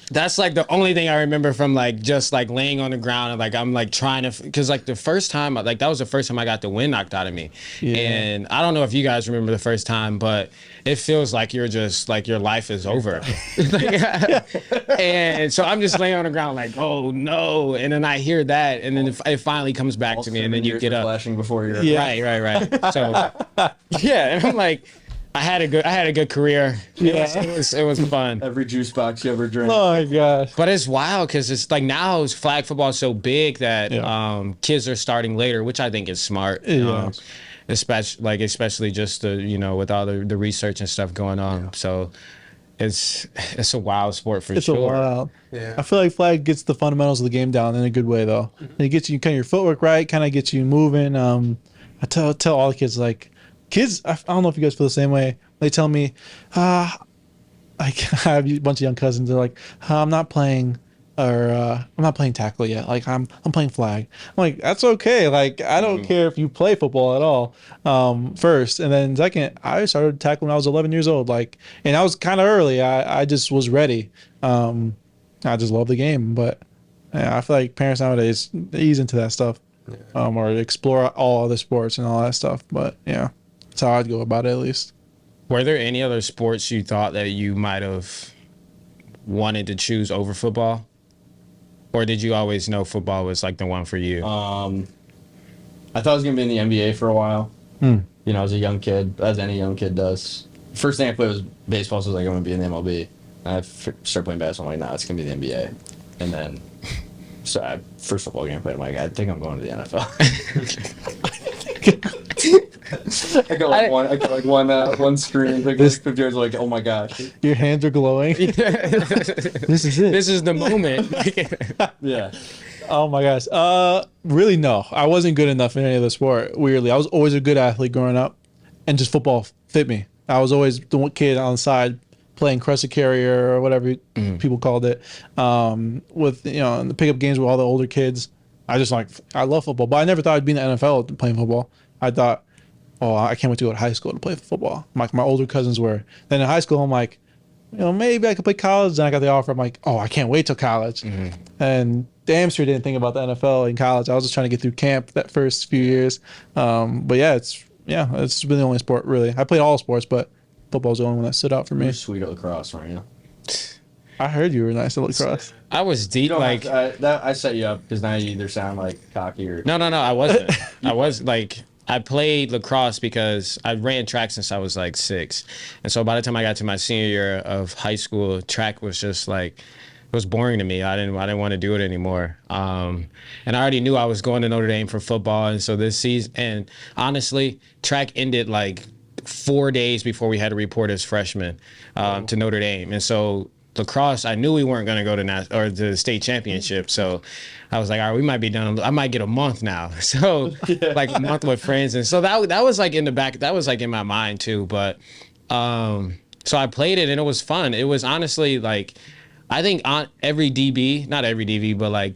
that's like the only thing I remember from like just like laying on the ground and like I'm like trying to, because like the first time, like that was the first time I got the wind knocked out of me. Yeah. And I don't know if you guys remember the first time, but it feels like you're just like your life is over. And so I'm just laying on the ground like, oh no. And then I hear that and then it finally comes back to me and then you get up. Flashing before your Yeah. Right. So yeah, and I'm like, I had a good career. It was fun. every juice box you ever drank. Oh my gosh. But it's wild because it's like now flag football is so big that kids are starting later, which I think is smart. Yeah. Especially just with all the research and stuff going on. Yeah. So it's a wild sport for It's sure. a wild. Yeah. I feel like flag gets the fundamentals of the game down in a good way though. It gets you kind of your footwork right, kind of gets you moving. I tell all the kids like. Kids, I don't know if you guys feel the same way. They tell me, I have a bunch of young cousins. They're like, I'm not playing, or I'm not playing tackle yet. Like I'm playing flag. I'm like, that's okay. Like I don't care if you play football at all. First, and then second, I started tackling when I was 11 years old. Like, and I was kind of early. I just was ready. I just love the game, but yeah, I feel like parents nowadays ease into that stuff, or explore all other sports and all that stuff. But yeah. That's how I'd go about it, at least. Were there any other sports you thought that you might have wanted to choose over football? Or did you always know football was like the one for you? I thought I was going to be in the NBA for a while. You know, as a young kid, as any young kid does. First thing I played was baseball, so I was like, I'm going to be in the MLB. And I started playing basketball. I'm like, nah, it's going to be the NBA. And then, first football game I played, I'm like, I think I'm going to the NFL. I got one screen. Like this picture was like, oh my gosh. Your hands are glowing. This is it. This is the moment. Yeah. Oh my gosh. Really no. I wasn't good enough in any other sport. Weirdly, I was always a good athlete growing up, and just football fit me. I was always the one kid on the side playing crescent carrier or whatever people called it. With in the pickup games with all the older kids. I love football, but I never thought I'd be in the NFL playing football. I thought, I can't wait to go to high school to play football. Like my older cousins were. Then in high school, I'm like, maybe I could play college. Then I got the offer. I'm like, I can't wait till college. And damn sure didn't think about the NFL in college. I was just trying to get through camp that first few years. But it's been the only sport really. I played all sports, but football's the only one that stood out for me. You're sweet at lacrosse, weren't you? I heard you were nice at lacrosse. I was deep, I set you up because now you either sound like cocky or. No, I wasn't. I was like, I played lacrosse because I ran track since I was like 6. And so by the time I got to my senior year of high school, track was just like, it was boring to me. I didn't want to do it anymore. And I already knew I was going to Notre Dame for football. And so this season, and honestly, track ended like 4 days before we had to report as freshmen to Notre Dame. And so lacrosse, I knew we weren't going to go to the state championship. So I was like, all right, we might be done. I might get a month now. So like a month with friends. And so that was like in the back, that was like in my mind too. But so I played it and it was fun. It was honestly like, I think on every DB, not every DB, but like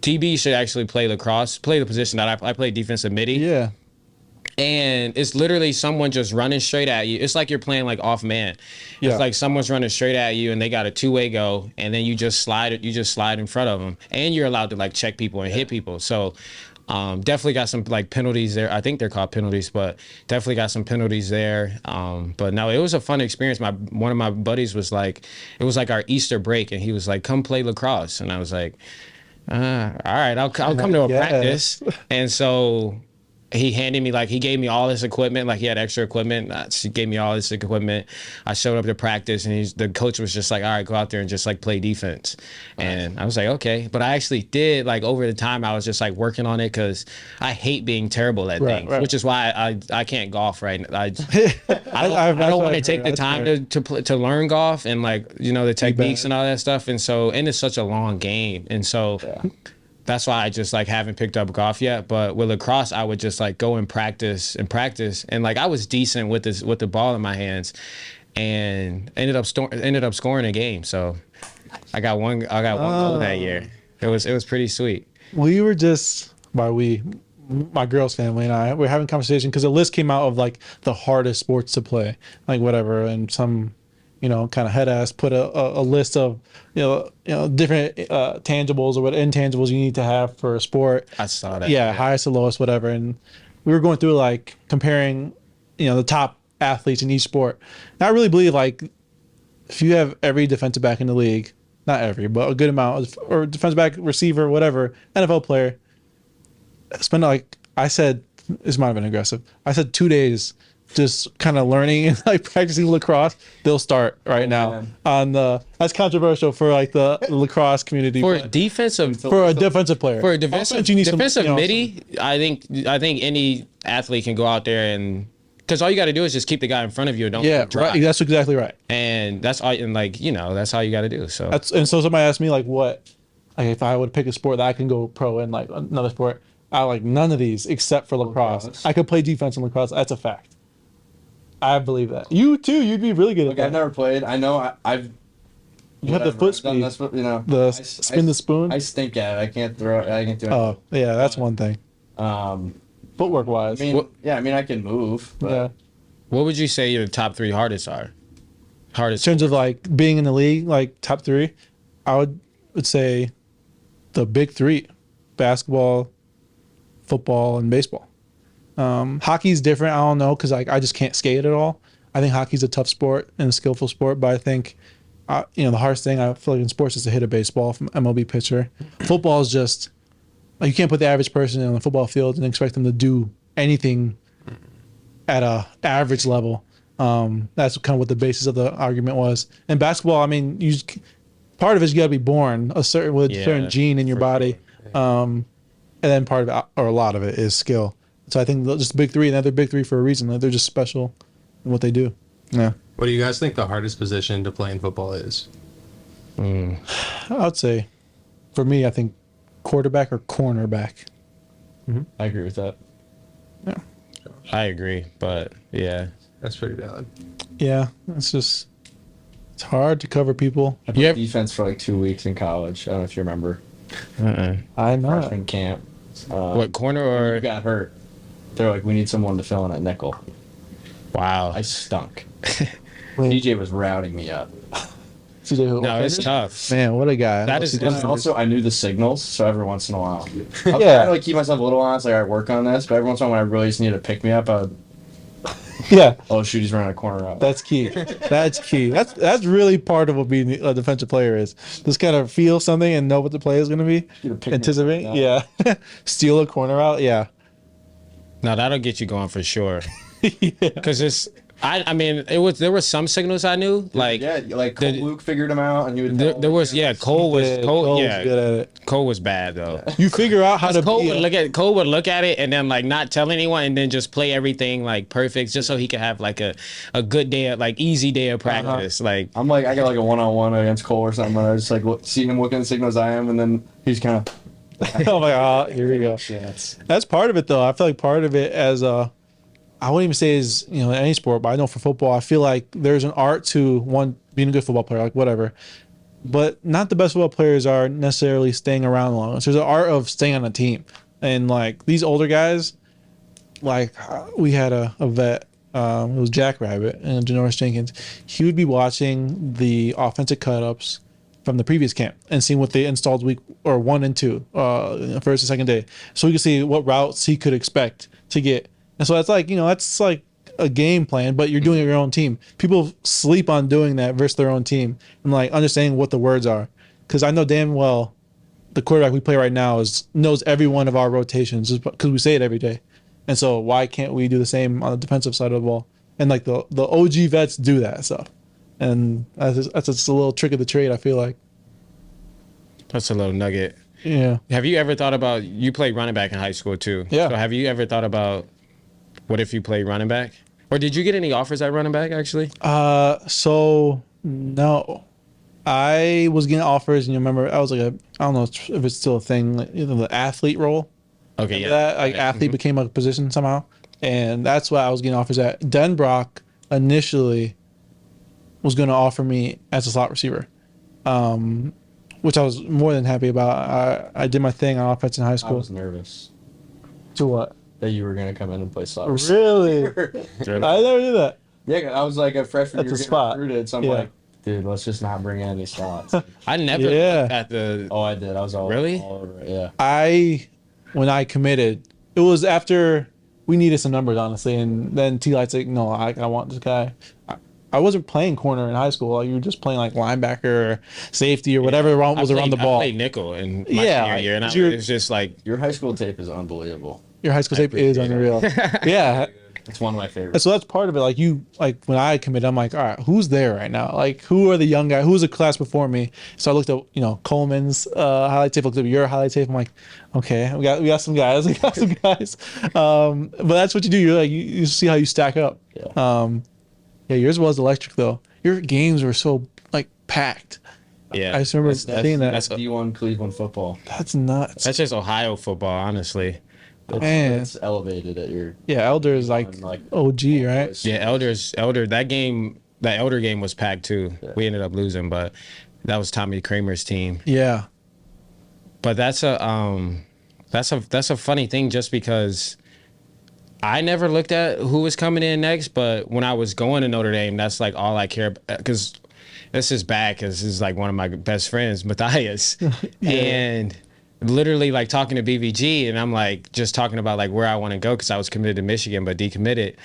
DB should actually play lacrosse, play the position that I play defensive midi. Yeah. and it's literally someone just running straight at you. It's like you're playing like off man. Yeah. It's like someone's running straight at you and they got a two-way go, and then you just slide in front of them, and you're allowed to like check people and hit people. So definitely got some like penalties there. I think they're called penalties, but definitely got some penalties there. But no, it was a fun experience. One of my buddies was like, it was like our Easter break, and he was like, come play lacrosse. And I was like, all right, I'll come to a practice. And so he gave me all this equipment, like he had extra equipment. He gave me all this equipment. I showed up to practice, and the coach was just like, all right, go out there and just like play defense. And I was like, okay. But I actually did, like, over the time, I was just like working on it because I hate being terrible at things, which is why I can't golf right now. I don't want to take the time to learn golf and, like, you know, the techniques and all that stuff. And it's such a long game. And so that's why I just like haven't picked up golf yet. But with lacrosse, I would just like go and practice, and like I was decent with the ball in my hands, and ended up scoring a game. So I got one goal that year. It was pretty sweet. We were just my girl's family and I were having a conversation because a list came out of like the hardest sports to play, like whatever, and some, you know, kind of head ass put a list of you know different tangibles or what intangibles you need to have for a sport. I saw that. Yeah, highest to lowest, whatever. And we were going through like comparing, you know, the top athletes in each sport. And I really believe like if you have every defensive back in the league, not every, but a good amount, or defensive back, receiver, whatever, NFL player, spend like, I said, this might have been aggressive, I said 2 days just kind of learning and like practicing lacrosse. They'll start right now on that's controversial for like the lacrosse community. For a defensive player. For a defensive some, midi, I think any athlete can go out there, and because all you got to do is just keep the guy in front of you and don't drive. Right, that's exactly right. And that's all, and like, you know, that's all you got to do. So so somebody asked me like what, like if I would pick a sport that I can go pro in, like another sport, I like none of these except for lacrosse. I could play defense in lacrosse. That's a fact. I believe that. You too. You'd be really good at that. I've never played. I know I've. You have the foot speed. That's what, you know. Spin the spoon. I stink at it. I can't throw it. I can't do it. Oh yeah, that's one thing. Footwork wise. I mean, I can move. But yeah. What would you say your top three hardest are? In terms of like being in the league, like top three, I would say the big three: basketball, football, and baseball. Hockey's different. I don't know because I just can't skate at all. I think hockey's a tough sport and a skillful sport, but I think the hardest thing I feel like in sports is to hit a baseball from MLB pitcher. Football is just you can't put the average person on the football field and expect them to do anything at a average level. That's kind of what the basis of the argument was. And basketball, I mean, part of it is you got to be born a certain gene in your body, and then part of it, or a lot of it, is skill. So I think just the big three, and they're big three for a reason. Like they're just special in what they do. Yeah. What do you guys think the hardest position to play in football is? I would say, for me, I think quarterback or cornerback. Mm-hmm. I agree with that. Yeah. I agree, but yeah. That's pretty valid. Yeah, it's hard to cover people. I played defense for like 2 weeks in college. I don't know if you remember. I know. Freshman camp. What, corner or? You got hurt. They're like, we need someone to fill in at nickel. Wow. I stunk. DJ was routing me up. No, it's tough. Man, what a guy. That is also, I knew the signals, so every once in a while. I was trying to like keep myself a little honest, like I work on this, but every once in a while when I really just need to pick me up, I would. Yeah. Oh shoot, he's running a corner out. That's key. That's key. That's really part of what being a defensive player is. Just kind of feel something and know what the play is going to be. Anticipate. Yeah. Steal a corner out. Yeah. No, that'll get you going for sure. Because it's. I mean, there were some signals I knew, like Luke figured him out, and he would. There was Cole was good at it. Cole was bad though. You figure out how to. Cole would look at it and then like not tell anyone and then just play everything like perfect just so he could have like a good day of like easy day of practice. Like I'm like I got like a 1-on-1 against Cole or something. And I just like see him looking at the signals I am, and then he's kind of. Oh my god! Here we go. That's part of it though. I feel like part of it as a. I wouldn't even say is any sport, but I know for football, I feel like there's an art to one being a good football player, like whatever. But not the best football players are necessarily staying around long. So there's an art of staying on a team, and like these older guys, like we had a vet. It was Jack Rabbit and Janoris Jenkins. He would be watching the offensive cut-ups from the previous camp and seeing what they installed week or 1 and 2, first and second day, so we could see what routes he could expect to get. And so that's like, that's like a game plan, but you're doing it your own team. People sleep on doing that versus their own team and like understanding what the words are. Because I know damn well the quarterback we play right now knows every one of our rotations just because we say it every day. And so why can't we do the same on the defensive side of the ball? And like the OG vets do that stuff. And that's just a little trick of the trade, I feel like. That's a little nugget. Yeah. Have you ever thought about, you played running back in high school too? Yeah. So have you ever thought about, what if you played running back? Or did you get any offers at running back actually? So no. I was getting offers, and you remember I was like I don't know if it's still a thing, like, the athlete role. Okay, yeah. That like athlete became a position somehow, and that's why I was getting offers at. Denbrock initially was going to offer me as a slot receiver, which I was more than happy about. I did my thing on offense in high I school. was nervous To what? that you were gonna come in and play slot receiver. Really? I never did that. Yeah, I was like a freshman. That's You're a getting spot. recruited, so I'm Yeah. like, dude, let's just not bring in any slots. I never Yeah. looked at the, Oh, I did. I was all Really? all over it. Yeah. When I committed, it was after we needed some numbers, honestly, and then T-Light's like, no, I want this guy. I wasn't playing corner in high school. Like, you were just playing like linebacker or safety or whatever was around the ball. I played nickel in my Yeah, senior year, and it's just like, Your high school tape is unbelievable. Your high school tape is appreciate unreal. Yeah. It's one of my And favorites. so that's part of it. Like when I committed, I'm like, all right, who's there right now? Like, who are the young guys? Who's a class before me? So I looked at, Coleman's highlight tape, looked at your highlight tape. I'm like, okay, we got some guys. We got some guys. But that's what you do. You're like, you see how you stack up. Yeah. Yeah, yours was electric though. Your games were so like packed. yeah. I just remember seeing that. That's D1 Cleveland football. That's nuts. That's just Ohio football, honestly. Man. It's elevated at your. Yeah, Elder is like OG, right? Yeah, Elder, that Elder game was packed too. Yeah. We ended up losing, but that was Tommy Kramer's team. Yeah. But that's a funny thing, just because I never looked at who was coming in next, but when I was going to Notre Dame, that's like all I care about, because this is bad, because this is like one of my best friends, Matthias. And literally like talking to BVG, and I'm like just talking about like where I want to go, because I was committed to Michigan but decommitted,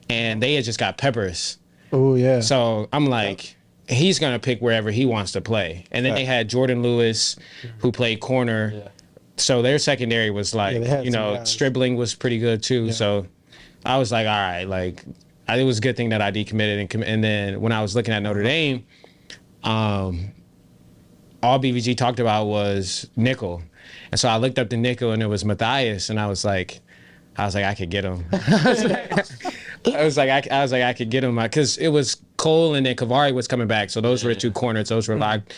and they had just got Peppers. Oh yeah. So I'm like, he's gonna pick wherever he wants to play. And then they had Jordan Lewis, who played corner. Yeah. So their secondary was like, they had some guys. Stribling was pretty good too. So I was like, all right, like it was a good thing that I decommitted. And then when I was looking at Notre Dame, all BVG talked about was nickel. And so I looked up the nickel, and it was Matthias, and I was like, I could get him. I was like, I could get him, because it was Cole, and then Kavari was coming back. So those were the two corners. Those were like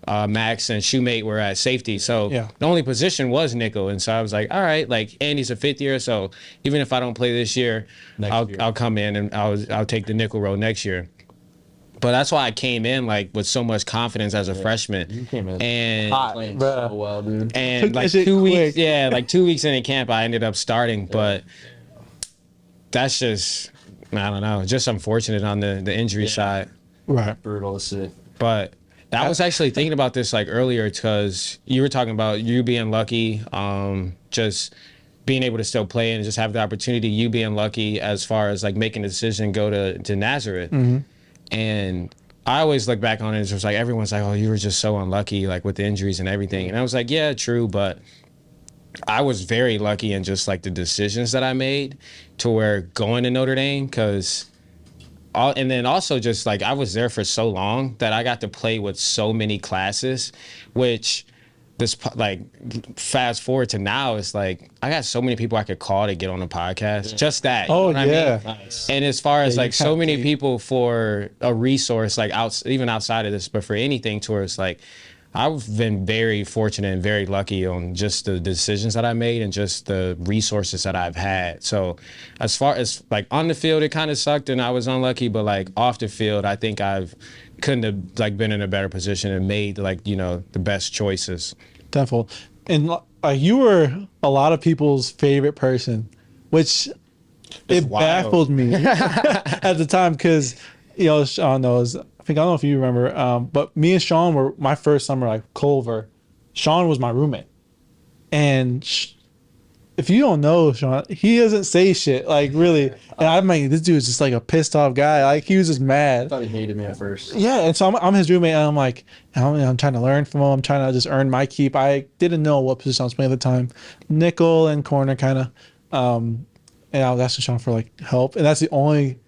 Max and Shoemate were at safety. So the only position was nickel. And so I was like, all right, like Andy's a fifth year, so even if I don't play this year, I'll come in and I'll take the nickel role next year. But that's why I came in like with so much confidence as a freshman. You came in and playing so well, dude. and Took like that shit 2 weeks, quick. like 2 weeks into camp, I ended up starting. But that's just, I don't know, just unfortunate on the injury side. Right. Brutal to see. But I was actually thinking about this like earlier, because you were talking about you being lucky, just being able to still play and just have the opportunity, you being lucky as far as like making a decision, go to Nazareth. And I always look back on it, it was like, everyone's like, oh, you were just so unlucky, like with the injuries and everything. And I was like, yeah, true. But I was very lucky in just like the decisions that I made to where going to Notre Dame, and then also just like I was there for so long that I got to play with so many classes, which this like fast forward to now, it's like I got so many people I could call to get on a podcast. Just that. Oh, you know what yeah. I mean? Nice. And as far as like so many people for a resource, like even outside of this, but for anything towards like, I've been very fortunate and very lucky on just the decisions that I made and just the resources that I've had. So as far as like on the field, it kind of sucked and I was unlucky, but like off the field, I think couldn't have like been in a better position and made like, the best choices. Definitely. And like you were a lot of people's favorite person, which it baffled me at the time because, Sean knows. I don't know if you remember, but me and Sean were my first summer like Culver. Sean was my roommate, and if you don't know Sean, he doesn't say shit like really. And I'm like, this dude's just like a pissed off guy. Like he was just mad. I thought he hated me at first. Yeah, and so I'm his roommate, and I'm like, I'm trying to learn from him. I'm trying to just earn my keep. I didn't know what position I was playing at the time, nickel and corner kind of. And I was asking Sean for like help, and that's the only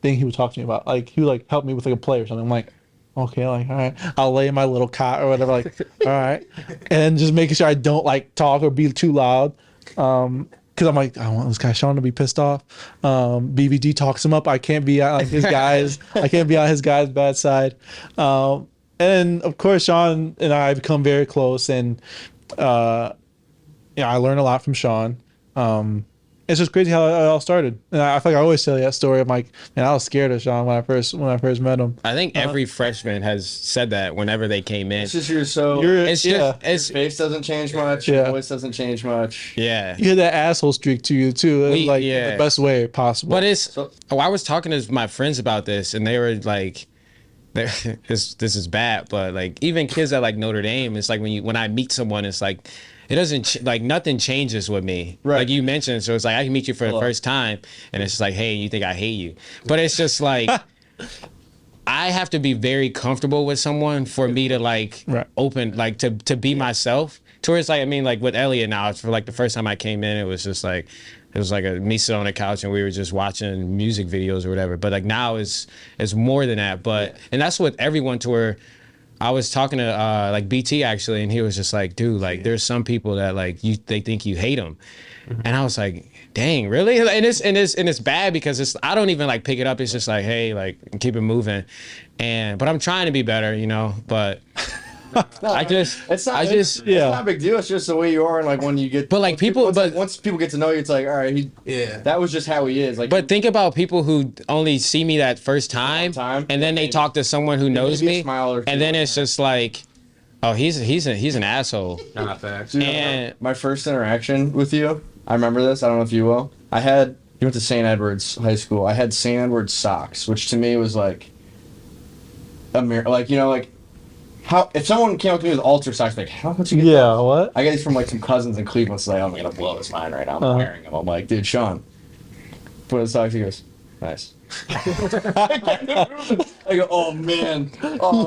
thing he would talk to me about. Like he would like help me with like a play or something. I'm like, okay, like all right, I'll lay in my little cot or whatever. Like all right, and just making sure I don't like talk or be too loud. Because I'm like, I don't want this guy Sean to be pissed off. BVG talks him up. I can't be on like his guys. I can't be on his guys' bad side. And of course, Sean and I become very close, and I learn a lot from Sean. It's just crazy how it all started. And I feel like I always tell you that story. I'm like, man, I was scared of Sean when I first met him. I think every freshman has said that whenever they came in. It's just your face doesn't change much. Your voice doesn't change much. Yeah. You had that asshole streak to you too, the best way possible. But I was talking to my friends about this, and they were like, this is bad, but like even kids at like Notre Dame, it's like when I meet someone, it's like it doesn't like nothing changes with me. Right. Like you mentioned, so it's like I can meet you for the first time, and it's just like, hey, you think I hate you? But it's just like I have to be very comfortable with someone for me to like open, like to be myself. Towards like, I mean, like with Elliot now, it's for like the first time I came in, it was just like me sitting on the couch and we were just watching music videos or whatever. But like now it's more than that. But and that's with everyone to where I was talking to like BT actually, and he was just like, dude, like there's some people that like they think you hate them. And I was like, dang, really? And it's bad because I don't even like pick it up. It's just like, hey, like keep it moving. But I'm trying to be better, but it's not a big deal. It's just the way you are, and like when you get. But like once people get to know you, it's like, all right, that was just how he is. Like, but think about people who only see me that first time and then they talk to someone who knows me, and then it's just like, oh, he's an asshole. Not facts. And my first interaction with you, I remember this. I don't know if you will. You went to St. Edward's High School. I had St. Edward's socks, which to me was like a mirror. Like how if someone came up to me with Ultra socks, like how much you get? Yeah, those? What? I got these from like some cousins in Cleveland. So like, I'm gonna blow his mind right now. I'm wearing them. I'm like, dude, Sean, put the socks. He goes, nice. I go, oh man,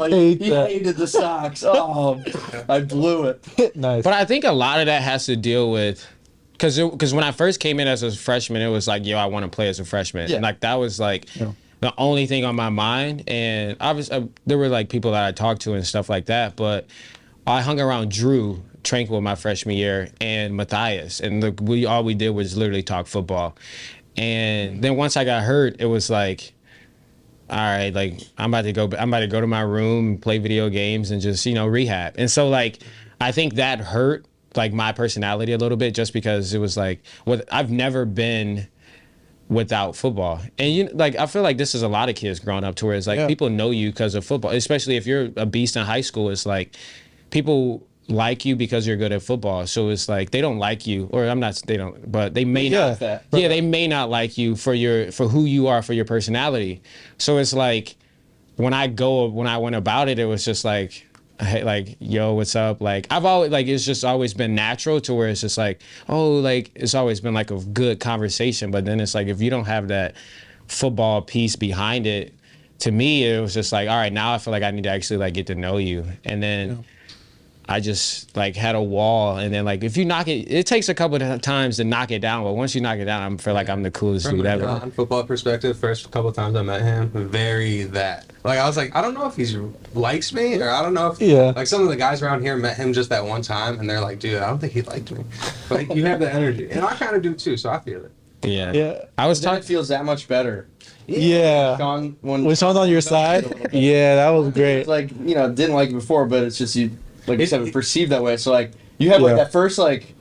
he hated the socks. Oh, I blew it. Nice. But I think a lot of that has to deal with because when I first came in as a freshman, it was like, yo, I want to play as a freshman, and like that was like. Yeah. The only thing on my mind, and obviously there were like people that I talked to and stuff like that, but I hung around Drew Tranquil my freshman year and Matthias, and all we did was literally talk football. And then once I got hurt, it was like, all right, like I'm about to go to my room, play video games, and just rehab. And so like I think that hurt like my personality a little bit, just because it was like I've never been without football. And I feel like this is a lot of kids growing up to where it's like people know you because of football, especially if you're a beast in high school. It's like people like you because you're good at football. So it's like they don't like you, or but they may not. They may not like you for who you are, for your personality. So it's like when I went about it, it was just like, hey, like, yo, what's up? Like, I've always, like, it's just always been natural to where it's just like, oh, like, it's always been like a good conversation. But then it's like, if you don't have that football piece behind it, to me, it was just like, all right, now I feel like I need to actually like get to know you. And then I just like had a wall, and then like if you knock it, it takes a couple of times to knock it down, but once you knock it down, I feel like I'm the coolest dude ever. From a football perspective, first couple of times I met him, like I was like, I don't know if he likes me, or I don't know if like some of the guys around here met him just that one time, and they're like, dude, I don't think he liked me, but you have the energy, and I kind of do too, so I feel it. Yeah. I was talking. It feels that much better. Yeah. Sean, when Sean's on your side, that was great. It's like didn't like it before, but it's just you. Like you said, perceived that way. So like you have like that first like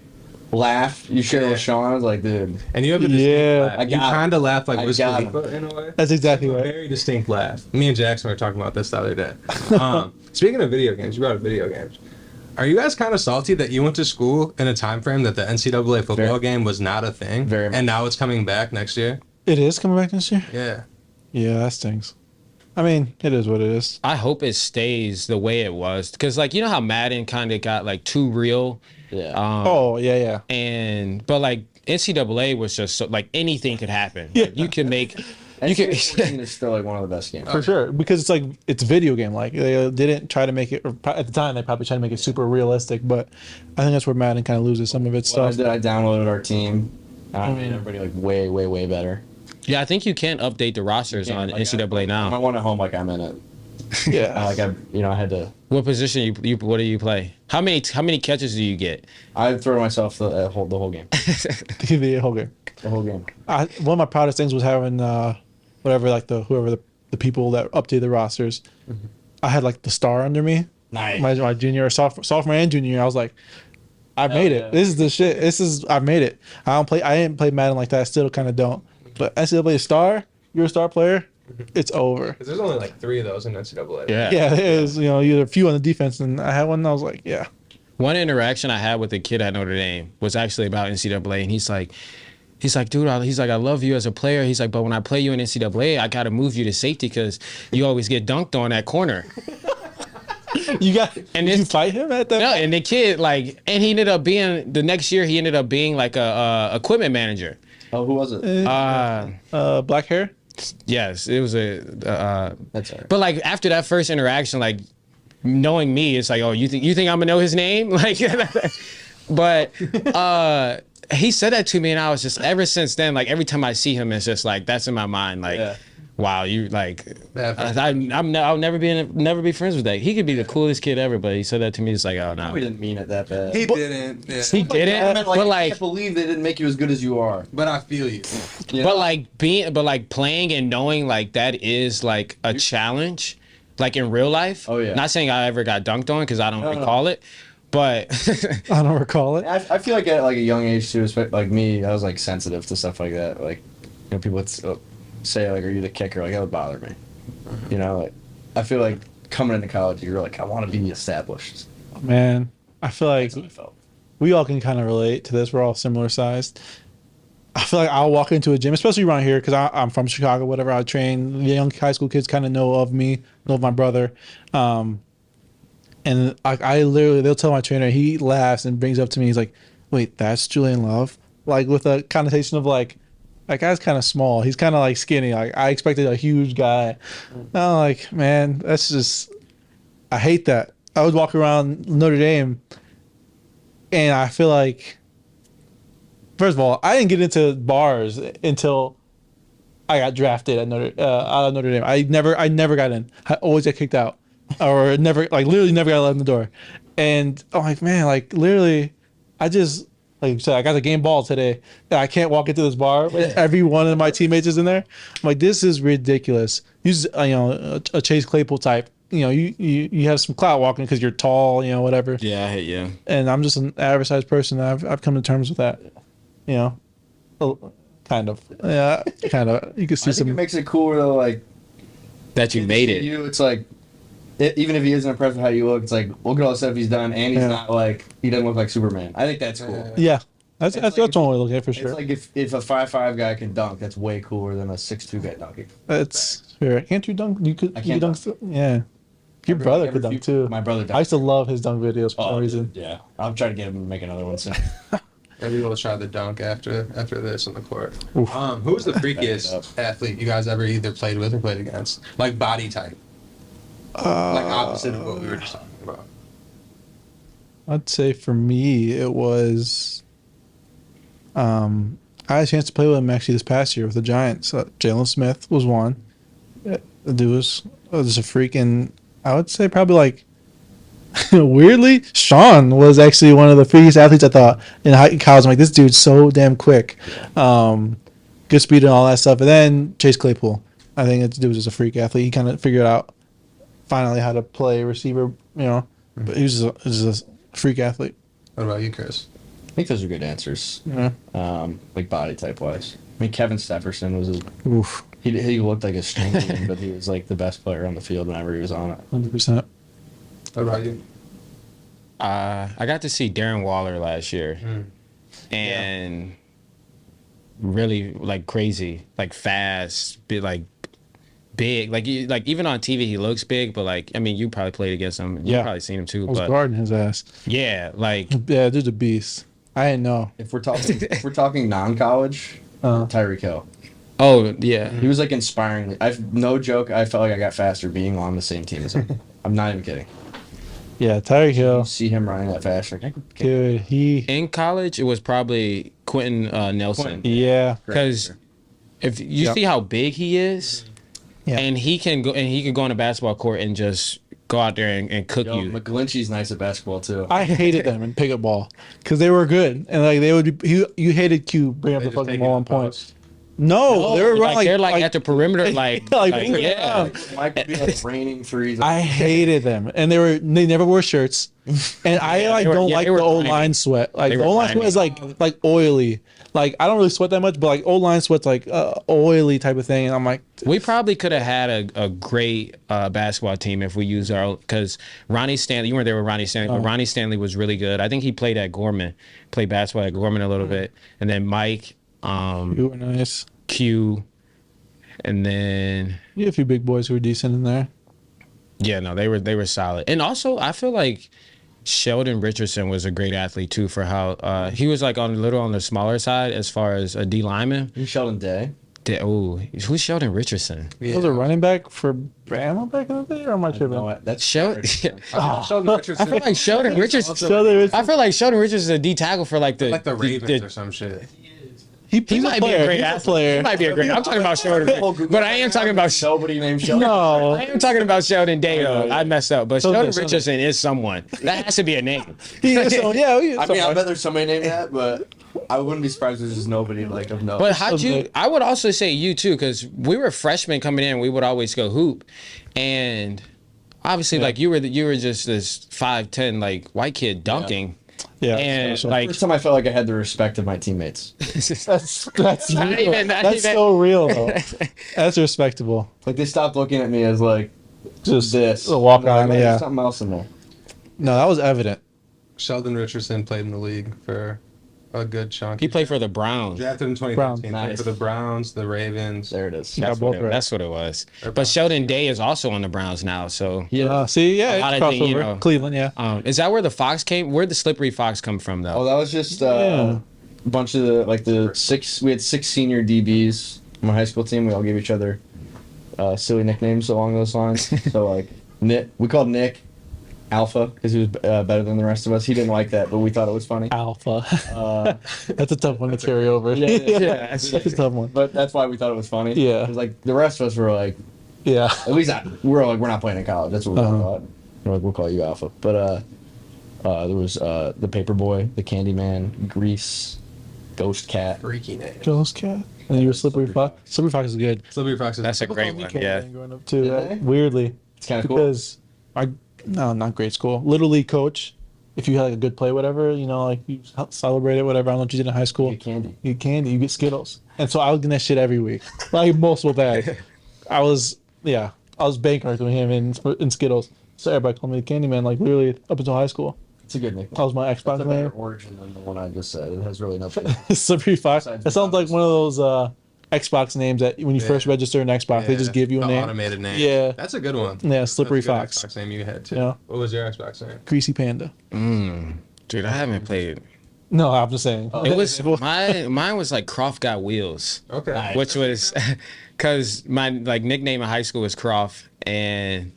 laugh you share with Sean. I was like, dude. And you have a distinct laugh. You kind of laugh like Wiz Khalifa in a way. That's exactly right. Very distinct laugh. Me and Jackson were talking about this the other day. Speaking of video games, you brought up video games. Are you guys kind of salty that you went to school in a time frame that the NCAA football game was not a thing, and now it's coming back next year? It is coming back this year? Yeah. Yeah, that stings. I mean, it is what it is. I hope it stays the way it was, because like you know how Madden kind of got like too real. Yeah. Oh, yeah. But like NCAA was just so, like anything could happen. Like, you can make. You can. NCAA is still like one of the best games. For sure, because it's like it's video game like they didn't try to make it, or at the time they probably tried to make it super realistic, but I think that's where Madden kind of loses some of its What I stuff. did, I downloaded our team. I made everybody like way better. Yeah, I think you can update the rosters on NCAA I now. won at home like I'm in it. Yeah, I had to. What position you what do you play? How many catches do you get? I threw myself the whole game. the whole game. The whole game. One of my proudest things was having whatever like whoever the people that updated the rosters. I had like the star under me. Nice. My junior or sophomore and junior year. I was like, I made it. Yeah. This is the shit. I made it. I didn't play Madden like that. I still kind of don't. But NCAA star, you're a star player. It's over. Because there's only like 3 of those in NCAA. Yeah. Yeah, it is. You had a few on the defense, and I had one. And I was like, yeah. One interaction I had with a kid at Notre Dame was actually about NCAA, and he's like, dude, I love you as a player. He's like, but when I play you in NCAA, I got to move you to safety because you always get dunked on that corner. Did you fight him at that? No, and the kid and he ended up being the next year. He ended up being like a equipment manager. Oh, who was it? Black hair. Yes, it was That's all right. But like after that first interaction, like knowing me, it's like, oh, you think I'm gonna know his name? Like, but he said that to me, and I was just ever since then, like every time I see him, it's just like that's in my mind, like. Wow, you like? I'll never be friends with that. He could be the coolest kid ever, but he said that to me. It's like, oh no, We didn't mean it that bad. He didn't. Yeah. he didn't. I meant, like, But I like, can't believe they didn't make you as good as you are. But I feel you. You but know? like playing and knowing like that is like a challenge, like in real life. Oh, yeah. Not saying I ever got dunked on because I don't recall it, but I don't recall it. I feel like at like a young age too, like me, I was like sensitive to stuff like that. Like, people would say like, "Are you the kicker?" Like that would bother me. Like I feel like coming into college, you're like, I want to be established. Man, I feel like That's what I felt. we all can kind of relate to this. We're all similar sized. I feel like I'll walk into a gym, especially around here, because I'm from Chicago. Whatever, I train. The young high school kids kind of know of me, know of my brother. And I literally, they'll tell my trainer. He laughs and brings up to me. He's like, "Wait, that's Julian Love?" Like with a connotation of like, that guy's kind of small. He's kind of like skinny. Like I expected a huge guy. I'm like, man, that's just. I hate that. I was walking around Notre Dame, and I feel like, first of all, I didn't get into bars until I got drafted at out of Notre Dame. I never got in. I always got kicked out, or literally never got let in the door. And I'm like, man, like literally, I just. Like you said, I got the game ball today. I can't walk into this bar. Every one of my teammates is in there. I'm like, this is ridiculous. Use a Chase Claypool type. You have some clout walking because you're tall. Whatever. yeah, I hate you. And I'm just an average sized person. I've come to terms with that. Kind of. Yeah, kind of. You can see I think some. it makes it cooler though. Like That you made it. it's like. Even if he isn't impressed with how you look, it's like, look at all the stuff he's done, and he's not like, he doesn't look like Superman. I think that's cool. Yeah, that's It's that's one way to look at it for It's sure. like if a 5'5" guy can dunk, that's way cooler than a 6'2" guy dunking. That's fair. Can't you dunk? You could. I You can't dunk. Yeah. Your brother could dunk too. My brother dunked. I used to love his dunk videos for some reason. Yeah. I'm trying to get him to make another one soon. Maybe we'll try the dunk after this on the court. Oof. Who's the freakiest athlete you guys ever either played with or played against? Like body type. Like opposite of what we were just talking about. I'd say for me it was. I had a chance to play with him actually this past year with the Giants. Jalen Smith was one. The dude was a freaking. I would say probably like. Weirdly, Sean was actually one of the freakiest athletes I thought in college. I'm like, this dude's so damn quick, good speed and all that stuff. And then Chase Claypool, I think this dude was just a freak athlete. He kind of figured out finally how to play receiver, but he was just a freak athlete. What about you, Chris? I think those are good answers. Yeah. Like body type wise. I mean, Kevin Stefferson was Oof. he looked like a string bean, but he was like the best player on the field whenever he was on it. 100%. What about you? I got to see Darren Waller last year, and really like crazy, like fast, like big. Like even on TV he looks big, but like I mean you probably played against him. You probably seen him too. I was but guarding his ass. yeah, like Yeah, dude's a beast. I didn't know. If we're talking non-college, Tyreek Hill. oh yeah. He was like inspiring. I've no joke. I felt like I got faster being on the same team as him. I'm not even kidding. Yeah, Tyreek Hill. You see him running that fast. Like, Dude, he. In college, it was probably Quentin Nelson. Yeah. Because if you see how big he is, Yeah. and he can go on a basketball court and just go out there and cook you. McGlinchey's nice at basketball too. I hated them in pickup ball because they were good and like they would be. You hated Q bring up the fucking ball on points. No, they were like they're like at the perimeter, like, yeah. Mike would be like raining threes. I hated them, and they never wore shirts, and I don't like the old line sweat. Like the old line sweat is like oily. Like I don't really sweat that much, but like old line sweat's like oily type of thing, and I'm like, we probably could have had a great basketball team if we used our, because Ronnie Stanley, you weren't there with Ronnie Stanley, but Ronnie Stanley was really good. I think he played at Gorman, played basketball at Gorman a little bit, and then Mike. you were nice. Q, and then You had a few big boys who were decent in there. yeah, no, they were solid. And also, I feel like Sheldon Richardson was a great athlete too for how he was like on the smaller side as far as a D lineman. You Sheldon Day. Who's Sheldon Richardson? Yeah. Was a running back for Bama back in the day, or am I tripping? No, that's Sheldon. Sheldon Richardson. I feel like Sheldon Richardson. I feel like Sheldon Richardson is a D tackle for like the Ravens or some shit. he might be a great athlete. He might be a great. I'm talking about Sheldon, but I am talking about nobody named Sheldon. No, I am talking about Sheldon Day though. I messed up, but Sheldon Richardson is someone. That has to be a name. he is so, yeah. He is I mean, I someone. bet there's somebody named that, but I wouldn't be surprised if there's just nobody like of note. But how'd you? I would also say you too, because we were freshmen coming in. We would always go hoop, and obviously, like you were just this 5'10" like white kid dunking. Yeah, and so like First time I felt like I had the respect of my teammates. that's Not real. even- not That's even- so real though. That's respectable. Like they stopped looking at me as like Just this. a walk Like, on, there's yeah. something else in there. No, that was evident. Sheldon Richardson played in the league for a good chunk. he played for the Browns. Drafted in 2015. Browns. Played for the Browns, the Ravens. There it is. Yeah, That's both what, right. that's what it was. But Sheldon Day is also on the Browns now. So See, yeah, A lot it's of things, crossover. you know. Cleveland, yeah. is that where the Fox came? Where'd the slippery fox come from Oh, though? that was just Yeah. a bunch of the six. We had 6 senior DBs on my high school team. We all gave each other silly nicknames along those lines. So like Nick, we called Nick Alpha because he was better than the rest of us. He didn't like that, but we thought it was funny. Alpha. Uh, That's a tough one to carry over. yeah. That's a tough one. But that's why we thought it was funny. Yeah. 'Cause, like the rest of us were like, Yeah. at least we were like, we're not playing in college. That's what we thought. We're like, we'll call you Alpha. But there was the Paperboy, the Candyman, Grease, Ghost Cat. Freaky name. Ghost Cat. And you were Slippery Fox. Slippery Fox is good. Slippery Fox is That's a great one. Yeah. Growing up too. Did they? Weirdly. It's kind of cool. Because no, not grade school. Little league coach. If you had like a good play, whatever, you know, like you celebrate it, whatever. I don't know what you did in high school. You get candy. You get candy. You get Skittles. And so I was getting that shit every week, like multiple bags. I was bankrupting him in Skittles. So everybody called me the Candyman, like literally up until high school. It's a good nickname. That was my That's a Xbox better name. origin than the one I just said. It has really nothing. Slippery Fox. Besides That sounds like one of those Xbox names that when you first register an Xbox, they just give you a The name. automated name. Yeah. That's a good one. Yeah, Slippery That's a Fox. good Xbox name you had too. Yeah. What was your Xbox name? Greasy Panda. Dude, I haven't played. No, I'm just saying. It was mine was like Croft Got Wheels, Okay. which was because my like nickname in high school was Croft, and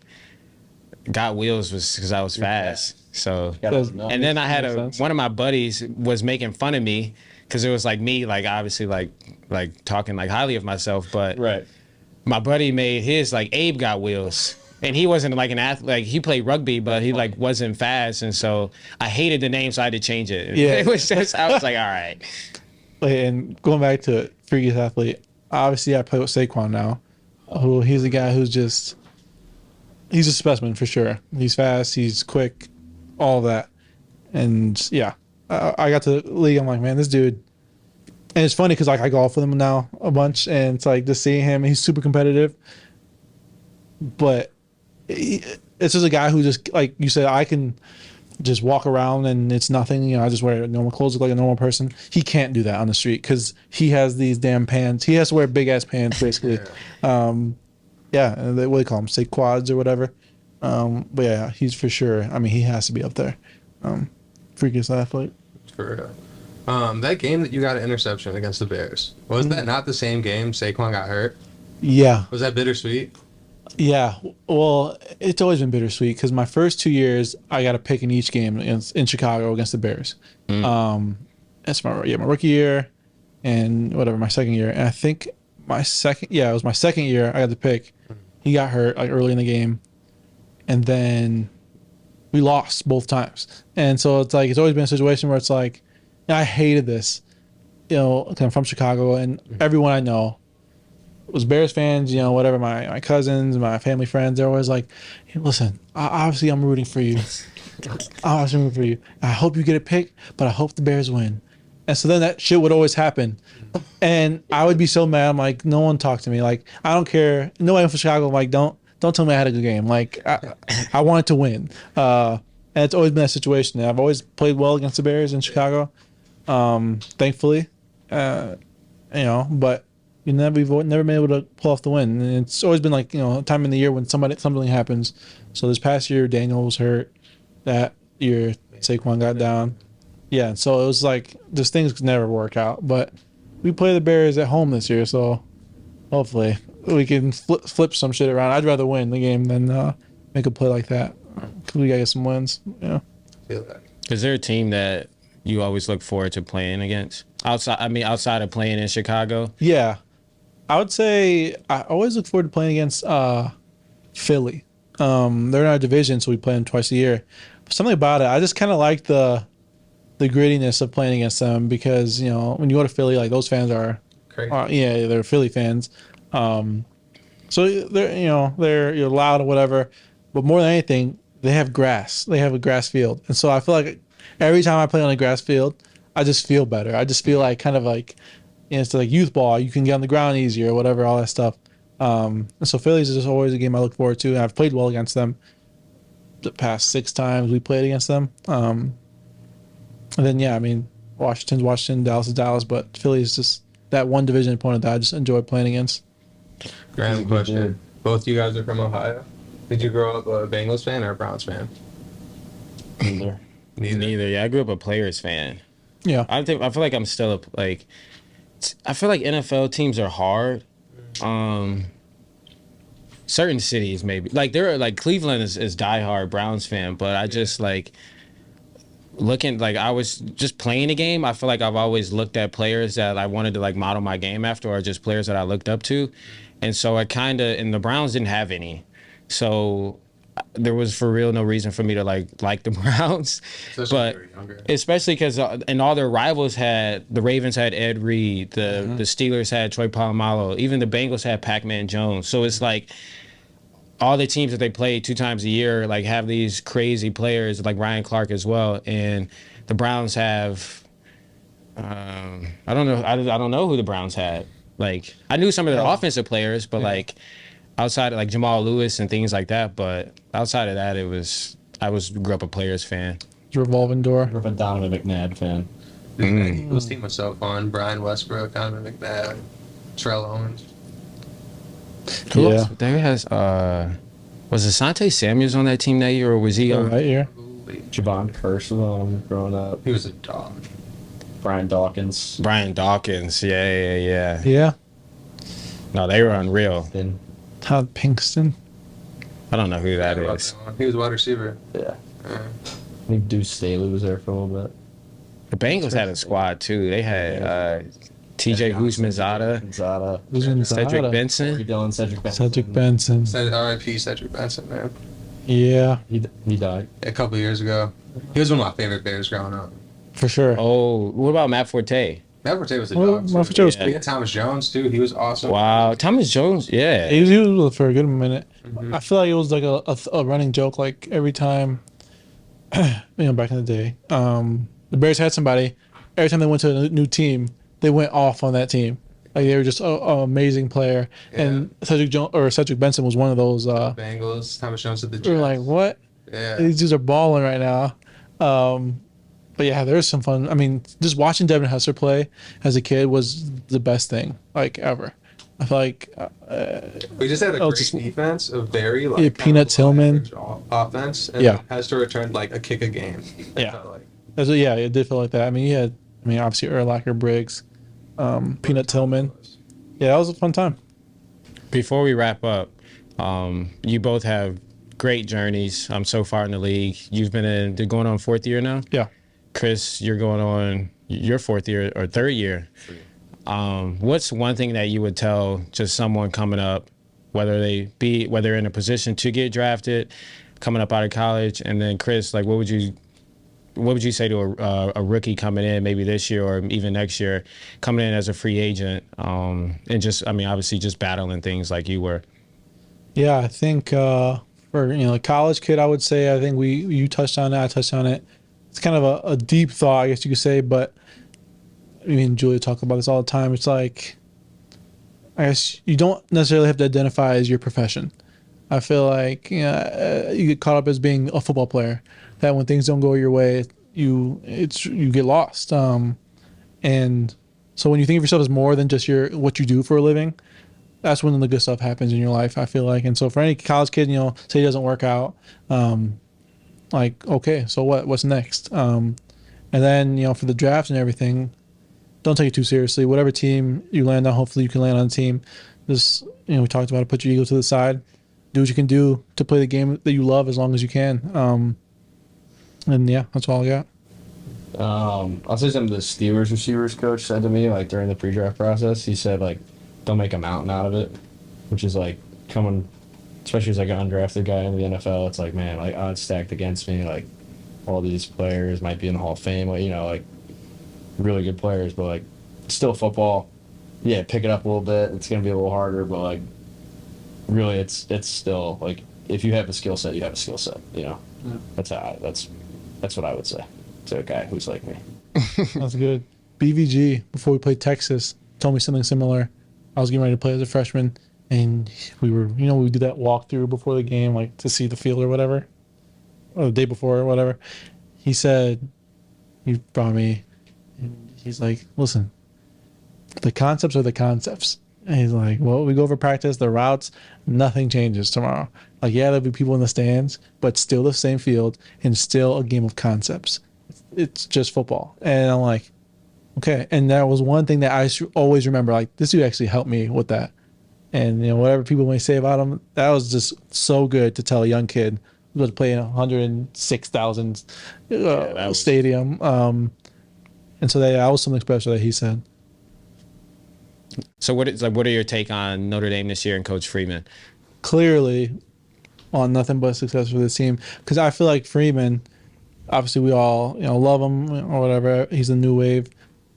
Got Wheels was because I was fast. So and then I had one of my buddies was making fun of me because it was like me, like obviously like talking like highly of myself, but Right. my buddy made his like Abe Got Wheels. And he wasn't like an athlete, like he played rugby, but he like wasn't fast, and so I hated the name, so I had to change it. Yeah. It was just, I was like, all right. And going back to it, freakiest athlete, obviously I play with Saquon now. Who he's a guy who's he's a specimen for sure. He's fast, he's quick, all that. And yeah, I got to the league. I'm like, man, this dude. And it's funny because like I golf with him now a bunch, and it's like just seeing him. He's super competitive, but it's just a guy who just like you said, I can just walk around and it's nothing. You know, I just wear normal clothes, look like a normal person. He can't do that on the street because he has these damn pants. He has to wear big ass pants, basically. Yeah, and what do they call them? Say quads or whatever. But yeah, he's for sure. I mean, he has to be up there. Freakiest athlete. For real. That game that you got an interception against the Bears, was that not the same game Saquon got hurt? Yeah. Was that bittersweet? Yeah. Well, it's always been bittersweet because my first 2 years, I got a pick in each game in Chicago against the Bears. That's my rookie year and whatever, my second year. And I think it was my second year I got the pick. He got hurt like early in the game. And then we lost both times. And so it's like, it's always been a situation where it's like, I hated this, you know, 'cause I'm from Chicago and everyone I know was Bears fans, you know, whatever, my cousins, my family friends, they're always like, hey, listen, obviously I'm rooting for you. I hope you get a pick, but I hope the Bears win. And so then that shit would always happen. And I would be so mad. I'm like, no one talk to me. Like, I don't care. Nobody from Chicago, I'm like, don't tell me I had a good game. Like, I wanted to win. And it's always been that situation. I've always played well against the Bears in Chicago, thankfully. You know, but we've never been able to pull off the win. And it's always been like, you know, a time in the year when something happens. So this past year, Daniel was hurt. That year, Saquon got down. Yeah, so it was like, just things could never work out. But we play the Bears at home this year, so hopefully we can flip some shit around. I'd rather win the game than make a play like that. 'Cause we got to get some wins. Yeah. Feel that. Is there a team that you always look forward to playing against? Outside of playing in Chicago? Yeah. I would say I always look forward to playing against Philly. They're in our division, so we play them twice a year. But something about it, I just kind of like the grittiness of playing against them because, you know, when you go to Philly, like those fans are, Crazy. they're Philly fans. So you're loud or whatever, but more than anything, they have grass. They have a grass field, and so I feel like every time I play on a grass field, I just feel better. I just feel like kind of like, you know, it's like youth ball. You can get on the ground easier or whatever, all that stuff. And so Phillies is just always a game I look forward to, and I've played well against them the past 6 times we played against them. And then, yeah, I mean, Washington's Washington, Dallas is Dallas, but Philly is just that one division opponent that I just enjoy playing against. Random question. Both you guys are from Ohio. Did you grow up a Bengals fan or a Browns fan? Neither. Neither. Yeah, I grew up a Players fan. Yeah. I feel like I'm still I feel like NFL teams are hard. Certain cities maybe. Like there are like Cleveland is diehard Browns fan, but I just like looking, like I was just playing a game. I feel like I've always looked at players that I wanted to like model my game after, or just players that I looked up to. And so I kind of, and the Browns didn't have any. So there was for real no reason for me to like the Browns. Especially because and all their rivals had, the Ravens had Ed Reed, the Steelers had Troy Polamalu, even the Bengals had Pac-Man Jones. So it's like all the teams that they play 2 times a year like have these crazy players like Ryan Clark as well, and the Browns have I don't know who the Browns had. Like I knew some of their offensive players, but like outside of like Jamal Lewis and things like that, but outside of that, grew up a Players fan. Revolving door. Grew up a Donovan McNabb fan. This team was so fun. Brian Westbrook, Donovan McNabb, Terrell Owens. Yeah. There was Asante Samuels on that team that year, or was he on? Right here. Javon Curse was on him growing up. He was a dog. Brian Dawkins. Yeah. No, they were unreal. Then Todd Pinkston. I don't know who that is. He was a wide receiver. yeah. I think Deuce Staley was there for a little bit. The Bengals had a squad too. They had TJ Houshmandzadeh, Cedric Benson. Cedric Benson. Cedric Benson. R.I.P. Cedric Benson, man. Yeah, He died. A couple years ago. He was one of my favorite Bears growing up. for sure. Oh, what about Matt Forte? Matt Forte was a Well, dog. Matt Forte was We had Thomas Jones, too. He was awesome. Wow, Thomas Jones. Yeah, He was for a good minute. I feel like it was like a running joke. Like every time, back in the day, the Bears had somebody. Every time they went to a new team, they went off on that team. Like they were just an amazing player. Yeah. And Cedric Benson was one of those. Bengals, Thomas Jones at the Jets. We were like, what? Yeah. These dudes are balling right now. But yeah, there's some fun. I mean, just watching Devin Hester play as a kid was the best thing like ever. I feel like We just had a great just- defense, a very like Yeah, kind Peanut of Tillman. low-average offense, and Yeah. Hester returned like a kick a game. It Yeah. felt like. yeah, it did feel like that. I mean, obviously Urlacher, Briggs, Peanut Tillman. Yeah, that was a fun time. Before we wrap up, you both have great journeys so far in the league. You've been going on 4th year now? Yeah. Chris, you're going on your 4th year or 3rd year. What's one thing that you would tell just someone coming up, whether they're in a position to get drafted, coming up out of college, and then Chris, like what would you say to a rookie coming in maybe this year or even next year, coming in as a free agent, and just obviously just battling things like you were? Yeah, I think for a college kid, I would say I think you touched on it. I touched on it. It's kind of a deep thought, I guess you could say, but me and Julia talk about this all the time. It's like, I guess you don't necessarily have to identify as your profession. I feel like you get caught up as being a football player. That when things don't go your way, you get lost. And so when you think of yourself as more than just what you do for a living, that's when the good stuff happens in your life, I feel like. And so for any college kid, say it doesn't work out, like, okay, so what's next? And then, for the draft and everything, don't take it too seriously. Whatever team you land on, hopefully you can land on a team. Just, we talked about it, put your ego to the side. Do what you can do to play the game that you love as long as you can. And yeah, that's all I got. I'll say something the Steelers receivers coach said to me, like, during the pre-draft process. He said, like, don't make a mountain out of it, which is, like, coming, especially as, like, an undrafted guy in the NFL. It's like, man, like, odds stacked against me. Like, all these players might be in the Hall of Fame, like really good players, but, like, still football. Yeah, pick it up a little bit. It's going to be a little harder, but, like, really it's still, like, if you have a skill set, you have a skill set, Yeah. That's what I would say to a guy who's like me. That's good. BVG, before we played Texas, told me something similar. I was getting ready to play as a freshman, and we were, we did that walkthrough before the game, like to see the field or whatever, or the day before or whatever. He said, he brought me, and he's like, listen, the concepts are the concepts. And he's like, well, we go over practice, the routes, nothing changes tomorrow. Like, yeah, there'll be people in the stands, but still the same field and still a game of concepts. It's just football. And I'm like, okay. And that was one thing that I always remember, like, this dude actually helped me with that. And, whatever people may say about him, that was just so good to tell a young kid who was playing 106,000 stadium. And so that was something special that he said. So what are your take on Notre Dame this year and Coach Freeman? Clearly on nothing but success for this team, because I feel like Freeman, obviously we all love him or whatever, he's a new wave.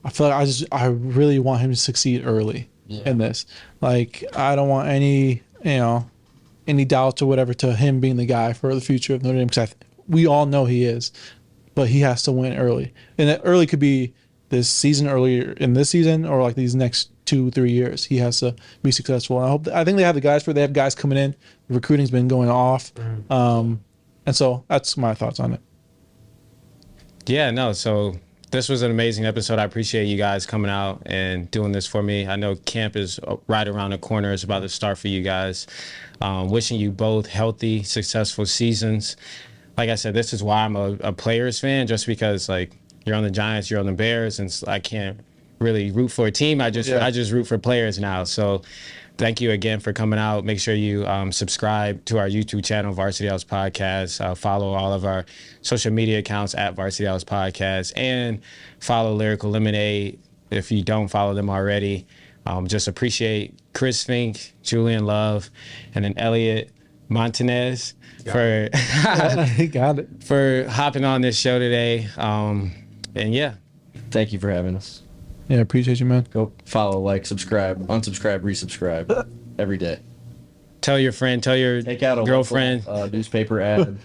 I feel like I really want him to succeed early in this. Like, I don't want any doubts or whatever to him being the guy for the future of Notre Dame, because we all know he is, but he has to win early, and that early could be this season, earlier in this season, or like these next 2-3 years. He has to be successful. And I think they have the guys they have guys coming in. The recruiting's been going off. And so that's my thoughts on it. Yeah, no. So this was an amazing episode. I appreciate you guys coming out and doing this for me. I know camp is right around the corner. It's about to start for you guys. Wishing you both healthy, successful seasons. Like I said, this is why I'm a Players fan, just because, like, you're on the Giants, you're on the Bears, and I can't really root for a team. I just root for players now. So thank you again for coming out. Make sure you subscribe to our YouTube channel, Varsity House Podcast. Follow all of our social media accounts at Varsity House Podcast, and follow Lyrical Lemonade if you don't follow them already. Just appreciate Chris Finke, Julian Love, and then Elliot Montanez for got it. for hopping on this show today. And yeah. Thank you for having us. Yeah, appreciate you, man. Go follow, like, subscribe, unsubscribe, resubscribe every day. Tell your friend, tell your Take out a girlfriend. local, newspaper ad.